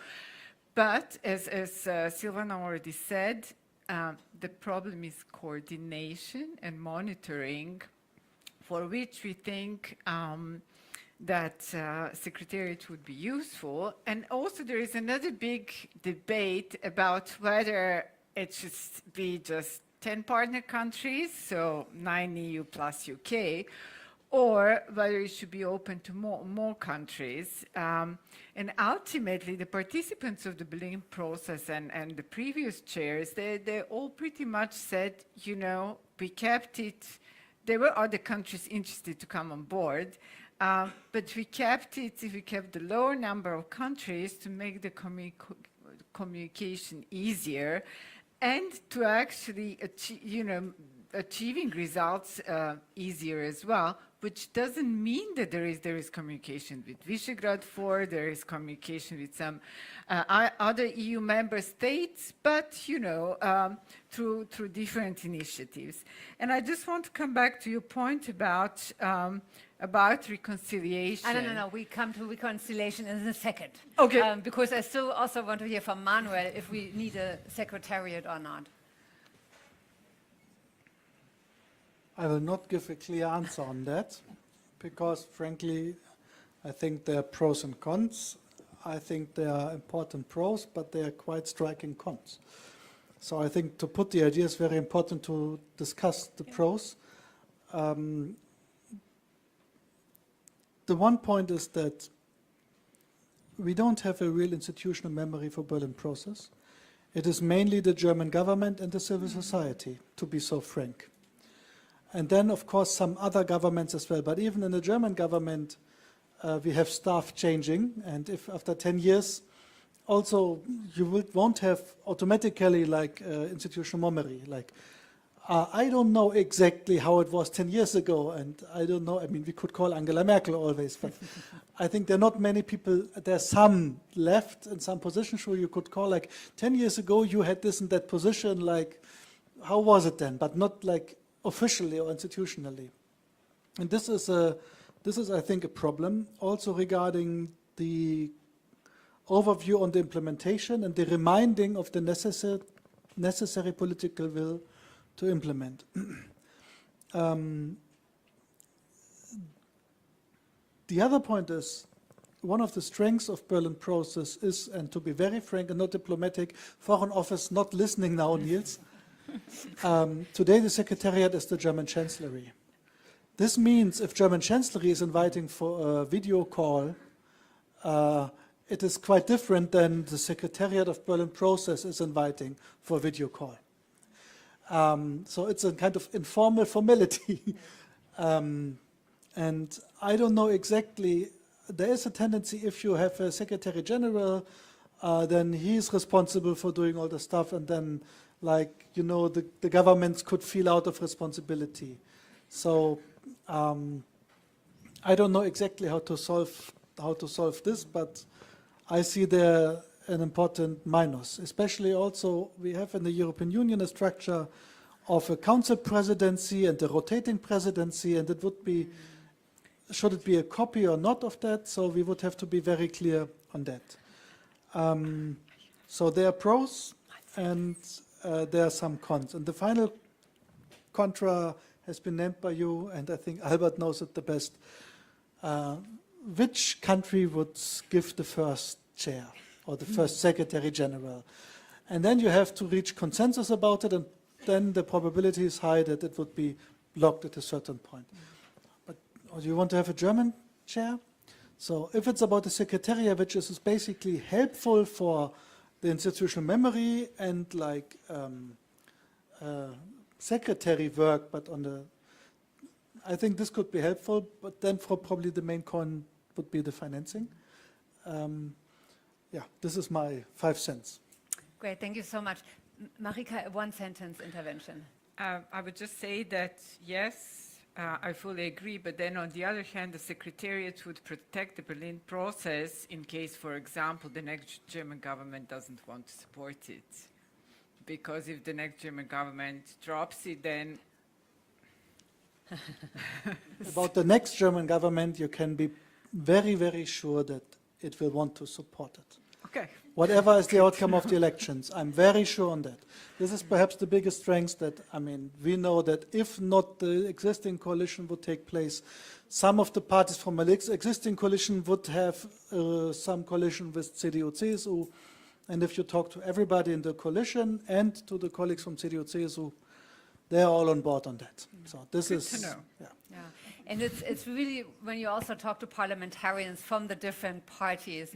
But as Silvana already said, the problem is coordination and monitoring, for which we think that Secretariat would be useful. And also there is another big debate about whether it should be just 10 partner countries, so 9 EU plus UK, or whether it should be open to more countries. And ultimately, the participants of the Berlin process and the previous chairs, they all pretty much said, you know, we kept it. There were other countries interested to come on board, but we kept the lower number of countries to make the communication easier and to actually achieving results easier as well, which doesn't mean that there is communication with Visegrad 4, there is communication with some other EU member states, but through different initiatives. And I just want to come back to your point about reconciliation. No. We come to reconciliation in a second. Okay. Because I still also want to hear from Manuel if we need a secretariat or not. I will not give a clear answer on that because, frankly, I think there are pros and cons. I think there are important pros, but there are quite striking cons. So I think to put the idea is very important to discuss the pros. The one point is that we don't have a real institutional memory for Berlin process. It is mainly the German government and the civil society, to be so frank. And then, of course, some other governments as well. But even in the German government, we have staff changing. And if after 10 years, also, you won't have automatically like institutional memory. Like, I don't know exactly how it was 10 years ago. And I don't know, I mean, we could call Angela Merkel always. But I think there are not many people, there are some left in some positions who you could call like 10 years ago, you had this and that position. Like, how was it then? But not like officially or institutionally. And this is, I think, a problem also regarding the overview on the implementation and the reminding of the necessary political will to implement. The other point is, one of the strengths of Berlin process is, and to be very frank and not diplomatic, Foreign Office not listening now, Niels. Today the Secretariat is the German Chancellery. This means if German Chancellery is inviting for a video call, it is quite different than the Secretariat of Berlin process is inviting for a video call. So it's a kind of informal formality. And I don't know exactly, there is a tendency if you have a Secretary General, then he's responsible for doing all the stuff, and then the governments could feel out of responsibility. So I don't know exactly how to solve this, but I see there an important minus. Especially also we have in the European Union a structure of a council presidency and a rotating presidency, and it would be, should it be a copy or not of that? So we would have to be very clear on that. So there are pros and there are some cons. And the final contra has been named by you, and I think Albert knows it the best. Which country would give the first chair or the first Secretary General? And then you have to reach consensus about it, and then the probability is high that it would be blocked at a certain point. But do you want to have a German chair? So if it's about the Secretariat, which is basically helpful for the institutional memory and like secretary work, but on the, I think this could be helpful, but then for probably the main con would be the financing. Yeah, this is my 5 cents. Great, thank you so much. Marika, a one-sentence intervention. I would just say that, yes, I fully agree, but then on the other hand, the Secretariat would protect the Berlin process in case, for example, the next German government doesn't want to support it. Because if the next German government drops it, then... About the next German government, you can be very, very sure that it will want to support it. Okay. Whatever is the outcome of the elections, I'm very sure on that. This is perhaps the biggest strength that, I mean, we know that if not the existing coalition would take place, some of the parties from an existing coalition would have some coalition with CDU, CSU. And if you talk to everybody in the coalition and to the colleagues from CDU, CSU, they're all on board on that. So this is, to know. yeah. Yeah. And it's really, when you also talk to parliamentarians from the different parties,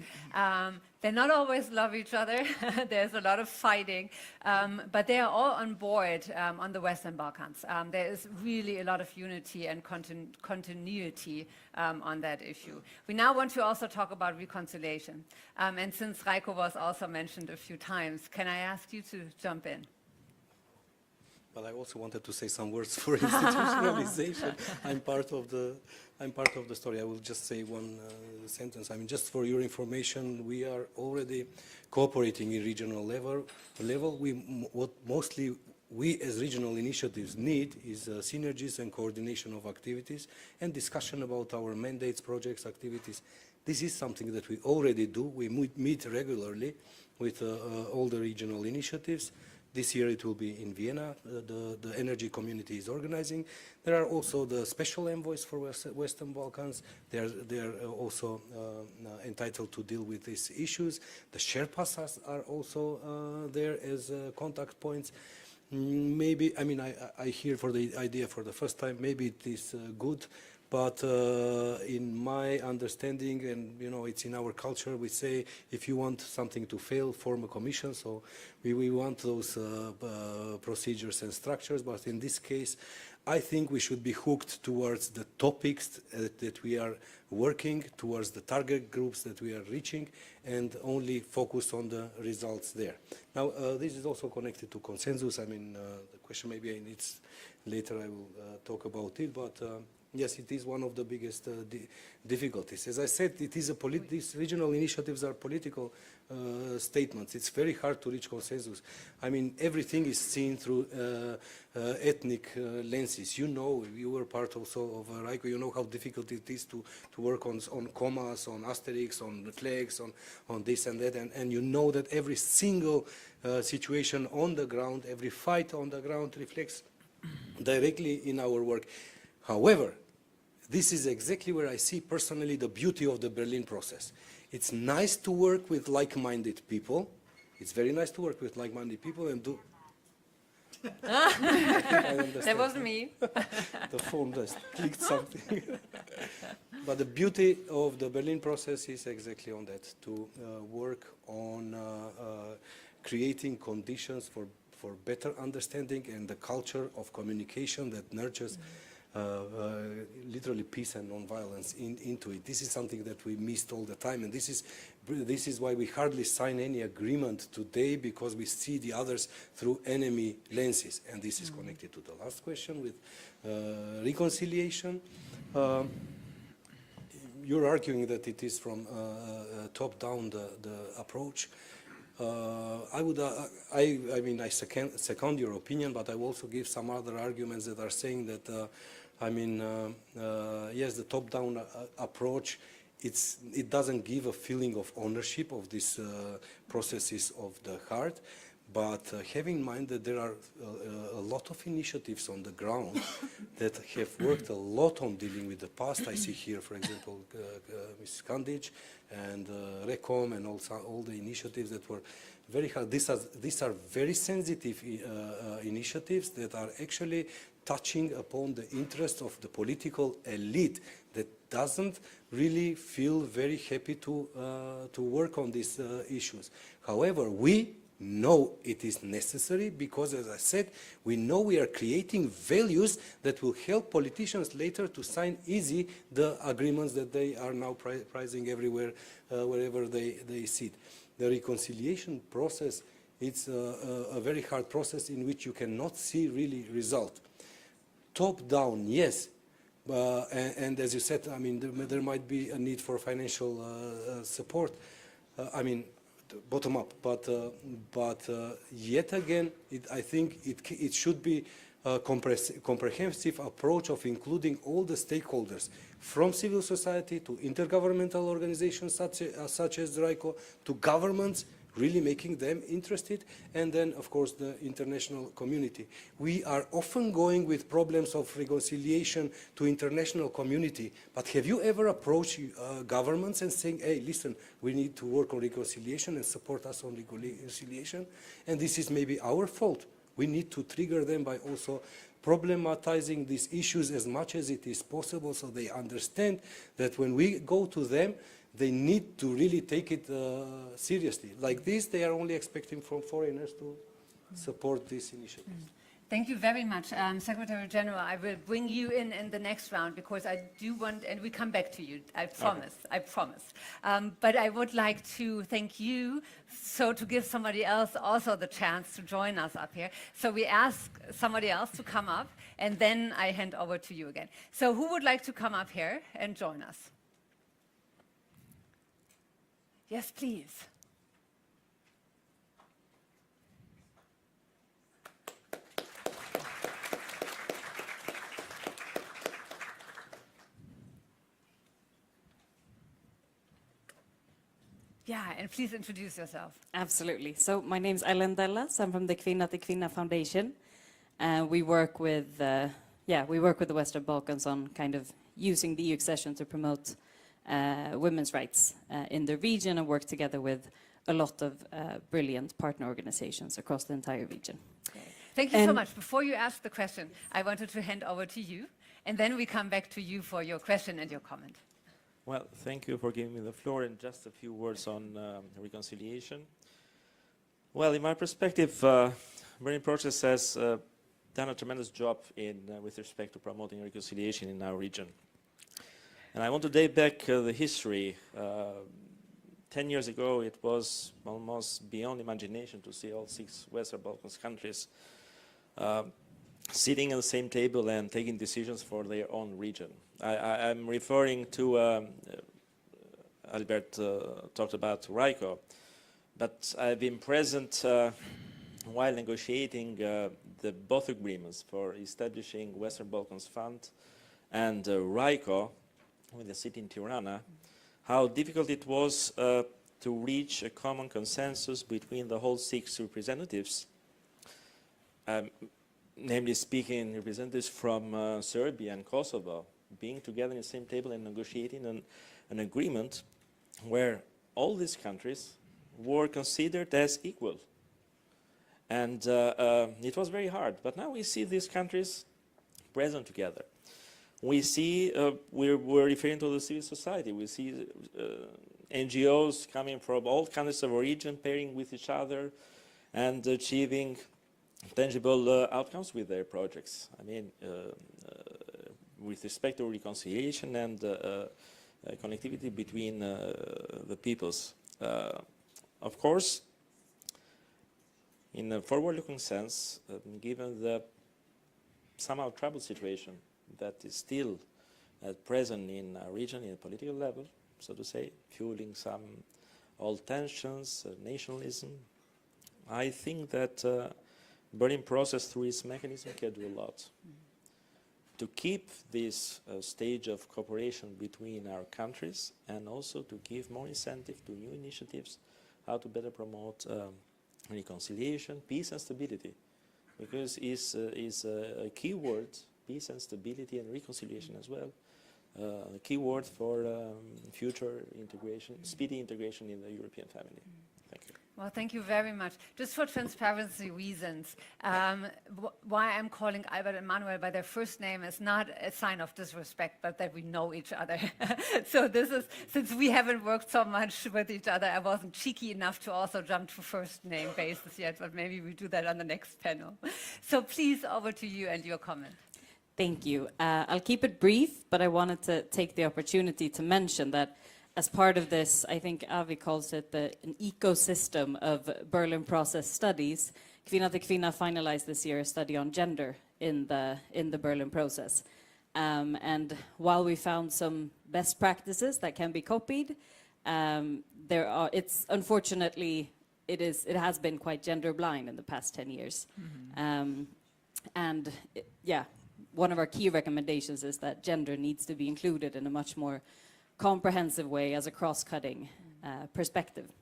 they not always love each other. There's a lot of fighting, but they are all on board on the Western Balkans. There is really a lot of unity and continuity on that issue. We now want to also talk about reconciliation. And since Reiko was also mentioned a few times, can I ask you to jump in? Well, I also wanted to say some words for institutionalization. I'm part of the story. I will just say one sentence. I mean, just for your information, we are already cooperating in regional level. What mostly we as regional initiatives need is synergies and coordination of activities and discussion about our mandates, projects, activities. This is something that we already do. We meet regularly with all the regional initiatives. This year it will be in Vienna, the energy community is organizing. There are also the special envoys for Western Balkans. They are also entitled to deal with these issues. The Sherpas are also there as contact points. Maybe, I mean, I hear for the idea for the first time, maybe it is good, but in my understanding, and you know, it's in our culture, we say if you want something to fail, form a commission. So we want those procedures and structures, but in this case, I think we should be hooked towards the topics that we are working, towards the target groups that we are reaching, and only focus on the results there. Now, this is also connected to consensus. I mean, the question maybe it's later I will talk about it, but yes, it is one of the biggest difficulties. As I said, it is these regional initiatives are political statements. It's very hard to reach consensus. I mean, everything is seen through ethnic lenses. You know, you were part also of Reiko, you know how difficult it is to work on commas, on asterisks, on flags, on this and that, and you know that every single situation on the ground, every fight on the ground reflects directly in our work. However, this is exactly where I see personally the beauty of the Berlin process. It's nice to work with like-minded people. It's very nice to work with like-minded people and do... That wasn't me. The phone just clicked something. But the beauty of the Berlin process is exactly on that, to work on creating conditions for better understanding and the culture of communication that nurtures literally peace and non-violence into it. This is something that we missed all the time, and this is why we hardly sign any agreement today, because we see the others through enemy lenses. And this is connected to the last question with reconciliation. You're arguing that it is from top down the approach. I mean, I second your opinion, but I will also give some other arguments that are saying that, yes, the top-down approach, it doesn't give a feeling of ownership of these processes of the heart, but have in mind that there are a lot of initiatives on the ground that have worked a lot on dealing with the past. I see here, for example, Ms. Kandic and RECOM and all the initiatives that were very hard. These are very sensitive initiatives that are actually touching upon the interest of the political elite that doesn't really feel very happy to work on these issues. However, we know it is necessary because, as I said, we know we are creating values that will help politicians later to sign easy the agreements that they are now prizing everywhere, wherever they sit. The reconciliation process, it's a very hard process in which you cannot see really result. Top down, yes, and as you said, I mean, there might be a need for financial support. I mean, bottom up, but yet again, I think it should be a comprehensive approach of including all the stakeholders, from civil society to intergovernmental organizations such as RICO, to governments, really making them interested, and then, of course, the international community. We are often going with problems of reconciliation to international community, but have you ever approached governments and saying, hey, listen, we need to work on reconciliation and support us on reconciliation? And this is maybe our fault. We need to trigger them by also problematizing these issues as much as it is possible, so they understand that when we go to them, they need to really take it seriously. Like this, they are only expecting from foreigners to support this initiative. Thank you very much, Secretary General. I will bring you in the next round because I do want, and we come back to you, I promise, I promise. But I would like to thank you, so to give somebody else also the chance to join us up here. So we ask somebody else to come up, and then I hand over to you again. So who would like to come up here and join us? Yes, please. Yeah, and please introduce yourself. Absolutely. So my name's Ellen Dellas. I'm from the Kvinna till Kvinna Foundation. We work with the Western Balkans on kind of using the EU accession to promote women's rights in the region and work together with a lot of brilliant partner organizations across the entire region. Okay. Thank you so much. Before you ask the question, I wanted to hand over to you, and then we come back to you for your question and your comment. Well, thank you for giving me the floor, and just a few words on reconciliation. Well, in my perspective, Berlin Process has done a tremendous job with respect to promoting reconciliation in our region. And I want to date back the history. 10 years ago, it was almost beyond imagination to see all 6 Western Balkans countries sitting at the same table and taking decisions for their own region. I'm referring to, Albert talked about RICO, but I've been present while negotiating the both agreements for establishing Western Balkans Fund and RICO with the city in Tirana, how difficult it was to reach a common consensus between the whole 6 representatives, namely speaking representatives from Serbia and Kosovo, being together in the same table and negotiating an agreement where all these countries were considered as equal. And it was very hard, but now we see these countries present together. We see, we're referring to the civil society, we see NGOs coming from all countries of origin, pairing with each other and achieving tangible outcomes with their projects. I mean, with respect to reconciliation and connectivity between the peoples. Of course, in a forward-looking sense, given the somehow troubled situation that is still at present in our region, in a political level, so to say, fueling some old tensions, nationalism, I think that Berlin Process, through its mechanism, can do a lot to keep this stage of cooperation between our countries, and also to give more incentive to new initiatives, how to better promote reconciliation, peace and stability, because is a key word, peace and stability and reconciliation as well, a key word for future integration, speedy integration in the European family. Thank you. Well, thank you very much. Just for transparency reasons, why I'm calling Albert and Manuel by their first name is not a sign of disrespect, but that we know each other. So this is, since we haven't worked so much with each other, I wasn't cheeky enough to also jump to first name basis yet, but maybe we do that on the next panel. So please, over to you and your comment. Thank you. I'll keep it brief, but I wanted to take the opportunity to mention that as part of this, I think Avi calls it an ecosystem of Berlin Process studies. Kvinna till Kvinna finalized this year a study on gender in the Berlin Process. And while we found some best practices that can be copied, it's unfortunately, it has been quite gender blind in the past 10 years. One of our key recommendations is that gender needs to be included in a much more comprehensive way as a cross-cutting perspective.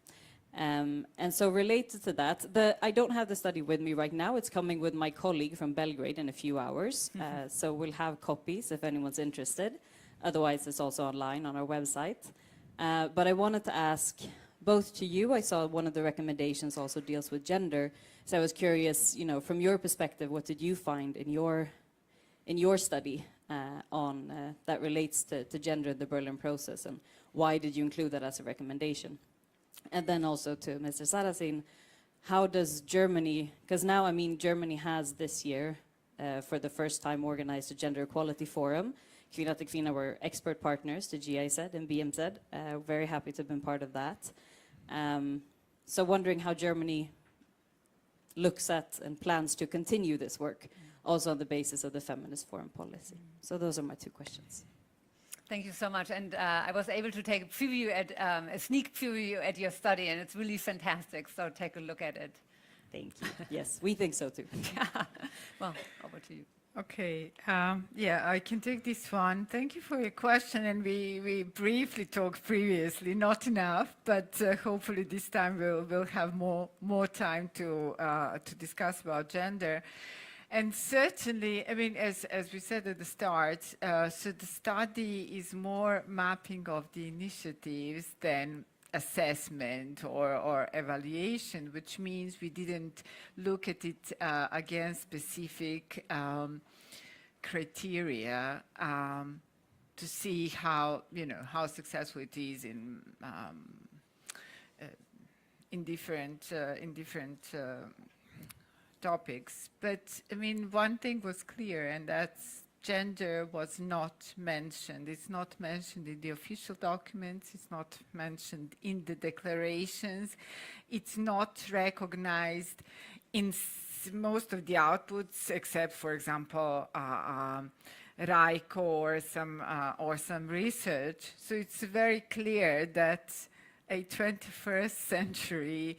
And so related to that, I don't have the study with me right now. It's coming with my colleague from Belgrade in a few hours. So we'll have copies if anyone's interested. Otherwise, it's also online on our website. But I wanted to ask both to you. I saw one of the recommendations also deals with gender. So I was curious, from your perspective, what did you find in your in your study on that relates to gender in the Berlin process, and why did you include that as a recommendation? And then also to Mr. Sarrazin, how does Germany, because now, I mean, Germany has this year, for the first time, organized a gender equality forum. Kvinna till Kvinna were expert partners to GIZ and BMZ. Very happy to have been part of that. So wondering how Germany looks at and plans to continue this work, also on the basis of the feminist foreign policy. So those are my two questions. Thank you so much. And I was able to take a preview at a sneak preview at your study, and it's really fantastic. So take a look at it. Thank you. Yes, we think so too. Well, over to you. Okay, yeah, I can take this one. Thank you for your question. And we briefly talked previously, not enough, but hopefully this time we'll have more time to discuss about gender. And certainly, I mean, as we said at the start, so the study is more mapping of the initiatives than assessment or evaluation, which means we didn't look at it against specific criteria to see how, you know, how successful it is in different topics. But I mean, one thing was clear, and that's gender was not mentioned. It's not mentioned in the official documents. It's not mentioned in the declarations. It's not recognized in most of the outputs, except, for example, RICO or some research. So it's very clear that a 21st century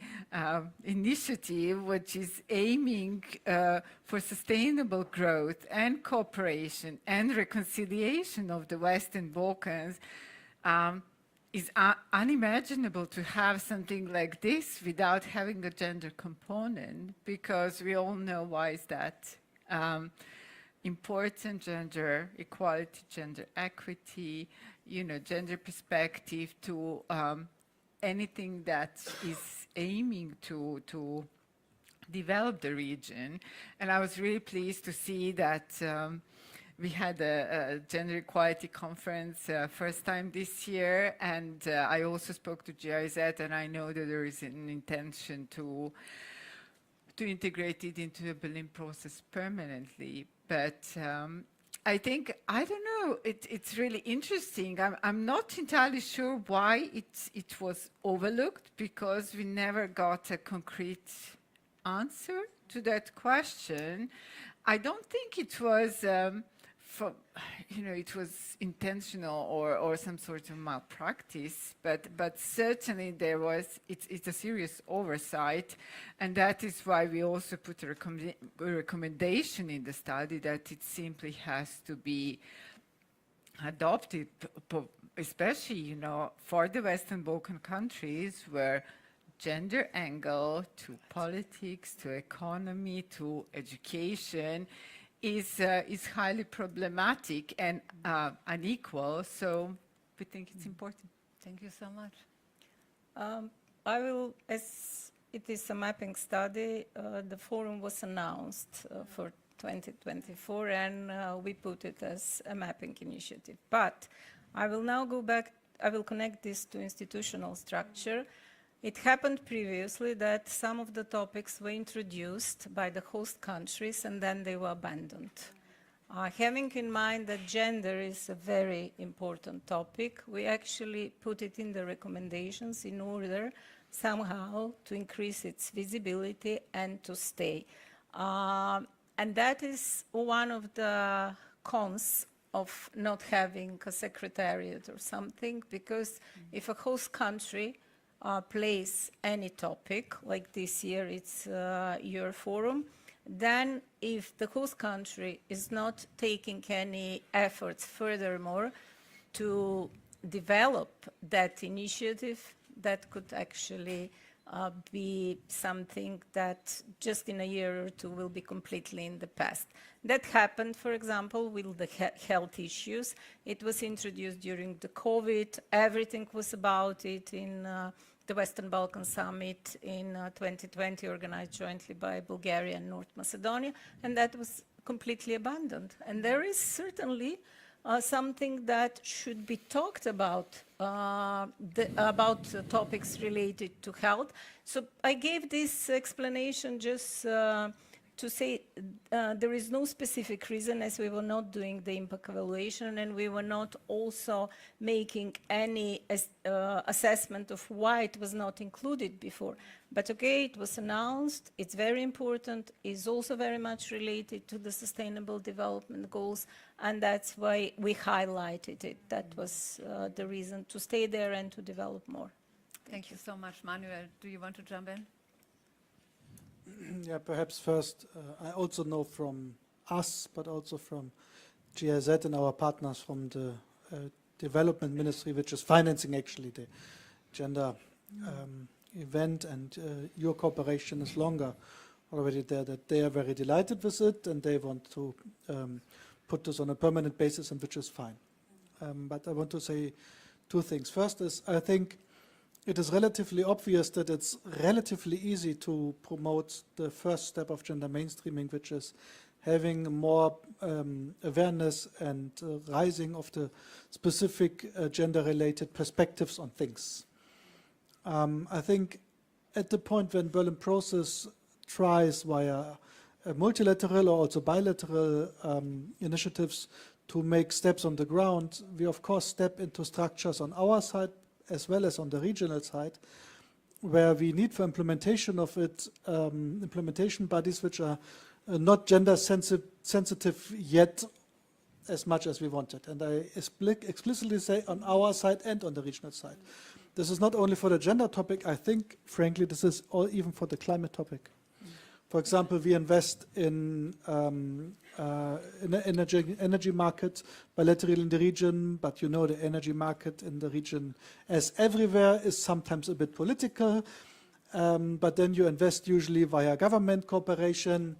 initiative which is aiming for sustainable growth and cooperation and reconciliation of the Western Balkans is unimaginable to have something like this without having a gender component, because we all know why is that important: gender equality, gender equity, you know, gender perspective to anything that is aiming to develop the region. And I was really pleased to see that we had a gender equality conference first time this year, and I also spoke to GIZ, and I know that there is an intention to integrate it into the Berlin process permanently. But I think, I don't know, it's really interesting. I'm not entirely sure why it was overlooked, because we never got a concrete answer to that question. I don't think it was, it was intentional or some sort of malpractice, but certainly there was, it's a serious oversight, and that is why we also put a recommendation in the study that it simply has to be adopted, especially, you know, for the Western Balkan countries where gender angle to politics, to economy, to education is highly problematic and unequal. So we think it's important. Thank you so much. I will, as it is a mapping study, the forum was announced for 2024, and we put it as a mapping initiative. But I will now go back, I will connect this to institutional structure. It happened previously that some of the topics were introduced by the host countries and then they were abandoned. Having in mind that gender is a very important topic, we actually put it in the recommendations in order somehow to increase its visibility and to stay. And that is one of the cons of not having a secretariat or something, because if a host country place any topic, like this year it's your forum, then if the host country is not taking any efforts furthermore to develop that initiative, that could actually be something that just in a year or two will be completely in the past. That happened, for example, with the health issues. It was introduced during the COVID. Everything was about it in the Western Balkan Summit in 2020, organized jointly by Bulgaria and North Macedonia. And that was completely abandoned. And there is certainly something that should be talked about, topics related to health. So I gave this explanation just to say there is no specific reason, as we were not doing the impact evaluation and we were not also making any assessment of why it was not included before. But okay, it was announced, it's very important, it's also very much related to the Sustainable Development Goals, and that's why we highlighted it. That was the reason to stay there and to develop more. Thank you so much. Manuel, do you want to jump in? Yeah, perhaps first, I also know from us, but also from GIZ and our partners from the Development Ministry, which is financing actually the gender event, and your cooperation is longer already there, that they are very delighted with it and they want to put this on a permanent basis, and which is fine. But I want to say two things. First is, I think it is relatively obvious that it's relatively easy to promote the first step of gender mainstreaming, which is having more awareness and rising of the specific gender-related perspectives on things. I think at the point when Berlin Process tries via multilateral or also bilateral initiatives to make steps on the ground, we of course step into structures on our side as well as on the regional side, where we need for implementation of it, implementation bodies which are not gender sensitive yet as much as we wanted. And I explicitly say on our side and on the regional side. This is not only for the gender topic, I think, frankly, this is all even for the climate topic. For example, we invest in an energy market bilaterally in the region, but you know the energy market in the region, as everywhere, is sometimes a bit political. But then you invest usually via government cooperation,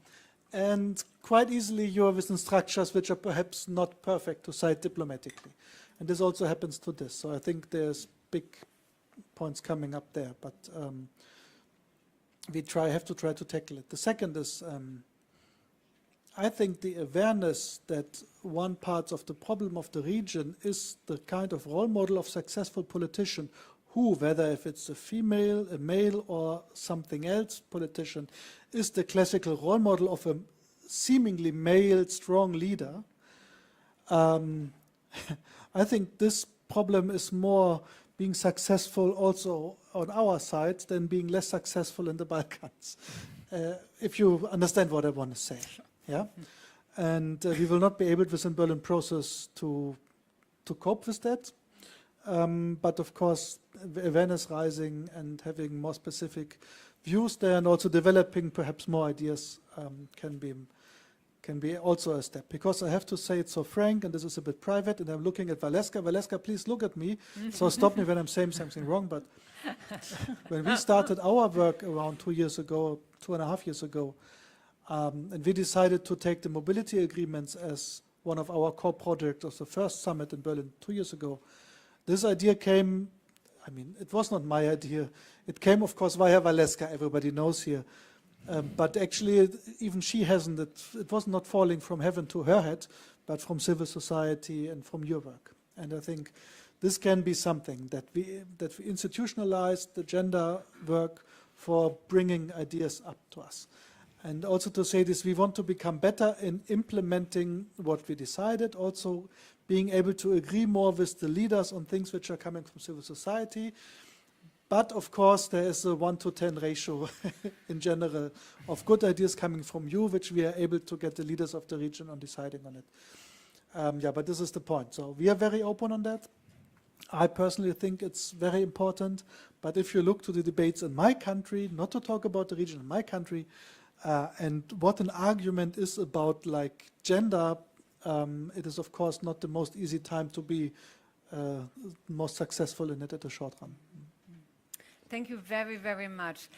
and quite easily you are within structures which are perhaps not perfect, to cite diplomatically. And this also happens to this. So I think there's big points coming up there, but we have to try to tackle it. The second is, I think the awareness that one part of the problem of the region is the kind of role model of successful politician who, whether if it's a female, a male, or something else politician, is the classical role model of a seemingly male, strong leader. I think this problem is more being successful also on our side than being less successful in the Balkans, if you understand what I want to say. Yeah, and we will not be able within Berlin Process to cope with that. But of course, awareness rising and having more specific views there, and also developing perhaps more ideas can be also a step. Because I have to say it so frank, and this is a bit private, and I'm looking at Valeska. Valeska, please look at me. So stop me when I'm saying something wrong. But when we started our work around 2 years ago, 2.5 years ago, and we decided to take the mobility agreements as one of our core projects of the first summit in Berlin 2 years ago. This idea came, I mean, it was not my idea. It came, of course, via Valeska, everybody knows here. But actually, even she hasn't, it was not falling from heaven to her head, but from civil society and from your work. And I think this can be something that we institutionalize the gender work for bringing ideas up to us. And also to say this, we want to become better in implementing what we decided, also being able to agree more with the leaders on things which are coming from civil society. But of course, there is a 1 to 10 ratio in general of good ideas coming from you, which we are able to get the leaders of the region on deciding on it. Yeah, but this is the point. So we are very open on that. I personally think it's very important. But if you look to the debates in my country, not to talk about the region in my country, and what an argument is about like gender, it is of course not the most easy time to be most successful in it at the short run. Thank you very, very much.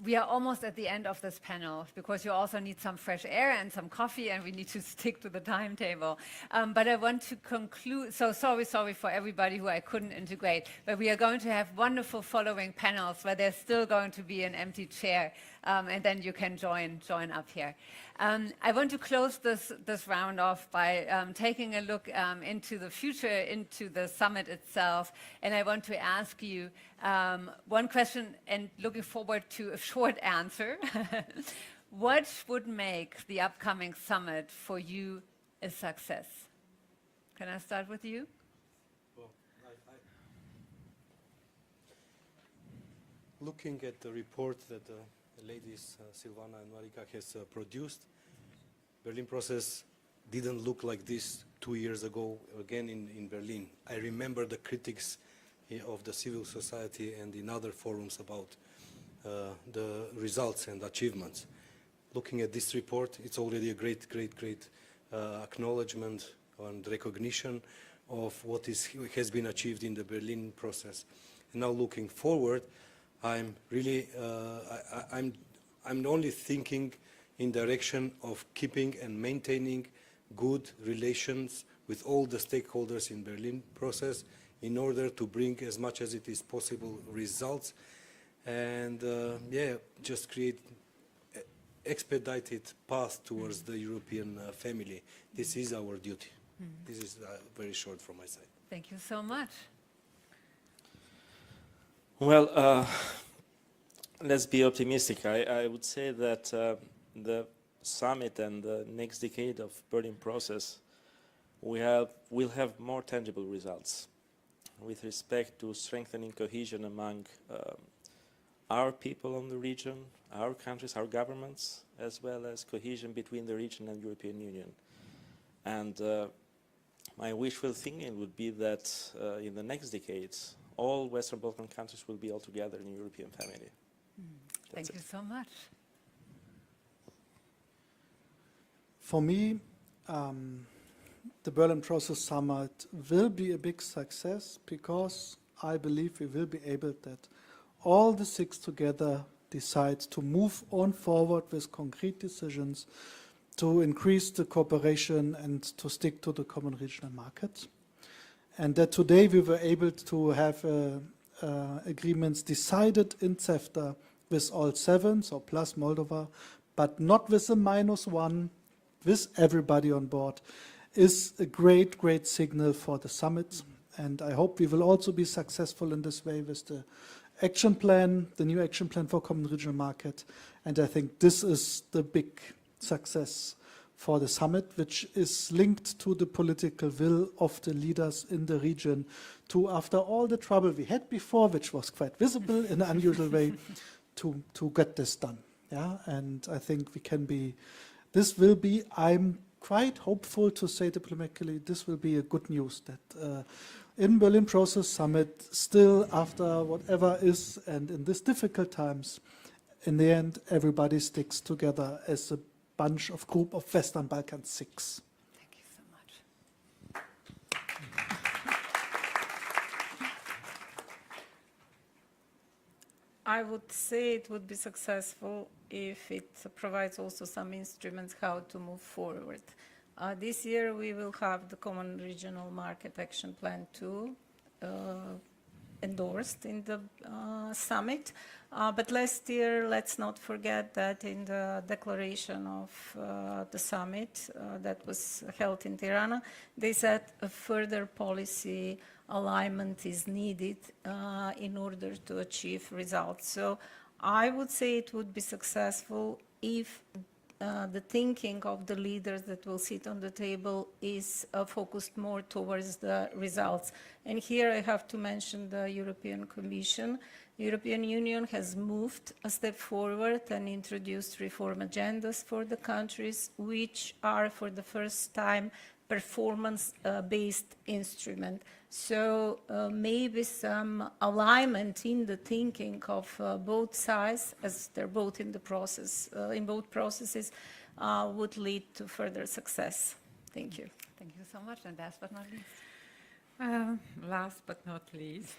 We are almost at the end of this panel because you also need some fresh air and some coffee, and we need to stick to the timetable. But I want to conclude, so sorry for everybody who I couldn't integrate, but we are going to have wonderful following panels where there's still going to be an empty chair and then you can join up here. I want to close this round off by taking a look into the future, into the summit itself, and I want to ask you one question and looking forward to a short answer. What would make the upcoming summit for you a success? Can I start with you? Well, looking at the report that the ladies Silvana and Marika has produced, Berlin process didn't look like this 2 years ago again in Berlin. I remember the critics of the civil society and in other forums about the results and achievements. Looking at this report, it's already a great acknowledgement and recognition of what has been achieved in the Berlin process. And now looking forward, I'm really, I'm only thinking in direction of keeping and maintaining good relations with all the stakeholders in Berlin process in order to bring as much as it is possible results and just create expedited path towards the European family. This is our duty. This is very short from my side. Thank you so much. Well, let's be optimistic. I would say that the summit and the next decade of Berlin process will have more tangible results with respect to strengthening cohesion among our people in the region, our countries, our governments, as well as cohesion between the region and European Union. And my wishful thinking would be that in the next decades, all Western Balkan countries will be all together in the European family. Thank you so much. For me, the Berlin Process Summit will be a big success because I believe we will be able that all the six together decide to move on forward with concrete decisions to increase the cooperation and to stick to the common regional market. And that today we were able to have agreements decided in CEFTA with all seven, so plus Moldova, but not with a -1, with everybody on board, is a great signal for the summit. And I hope we will also be successful in this way with the action plan, the new action plan for common regional market. And I think this is the big success for the summit, which is linked to the political will of the leaders in the region to, after all the trouble we had before, which was quite visible in an unusual way, to get this done. Yeah, and I think we can be, this will be, I'm quite hopeful to say diplomatically, this will be a good news that in Berlin Process Summit, still after whatever is, and in these difficult times, in the end, everybody sticks together as a bunch of group of Western Balkan 6. Thank you so much. I would say it would be successful if it provides also some instruments how to move forward. This year we will have the Common Regional Market Action Plan 2 endorsed in the summit. But last year, let's not forget that in the declaration of the summit that was held in Tirana, they said a further policy alignment is needed in order to achieve results. So I would say it would be successful if the thinking of the leaders that will sit on the table is focused more towards the results. And here I have to mention the European Commission. The European Union has moved a step forward and introduced reform agendas for the countries, which are for the first time performance-based instrument. So maybe some alignment in the thinking of both sides, as they're both in the process, in both processes, would lead to further success. Thank you. Thank you so much. And last but not least. Last but not least,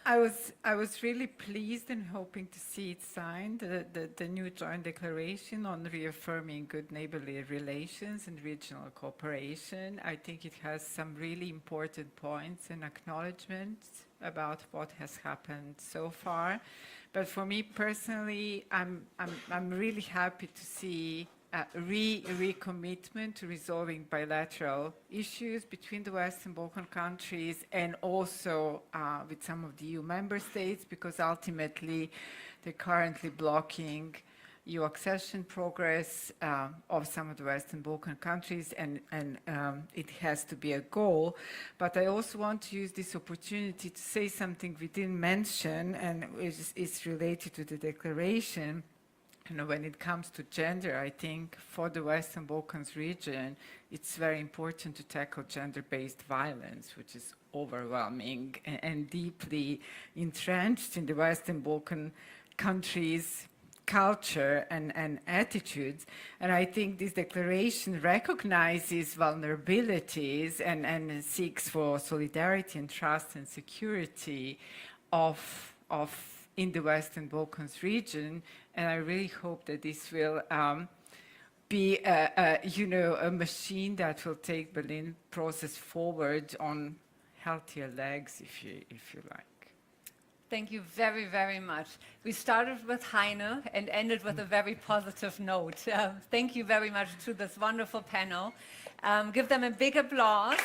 I was really pleased and hoping to see it signed, the new joint declaration on reaffirming good neighborly relations and regional cooperation. I think it has some really important points and acknowledgements about what has happened so far. But for me personally, I'm really happy to see a recommitment to resolving bilateral issues between the Western Balkan countries and also with some of the EU member states, because ultimately they're currently blocking EU accession progress of some of the Western Balkan countries, and it has to be a goal. But I also want to use this opportunity to say something we didn't mention, and it's related to the declaration. You know, when it comes to gender, I think for the Western Balkans region, it's very important to tackle gender-based violence, which is overwhelming and deeply entrenched in the Western Balkan countries' culture and attitudes. And I think this declaration recognizes vulnerabilities and seeks for solidarity and trust and security in the Western Balkans region, and I really hope that this will be a machine that will take Berlin process forward on healthier legs, if you like. Thank you very, very much. We started with Heine and ended with a very positive note. Thank you very much to this wonderful panel. Give them a big applause.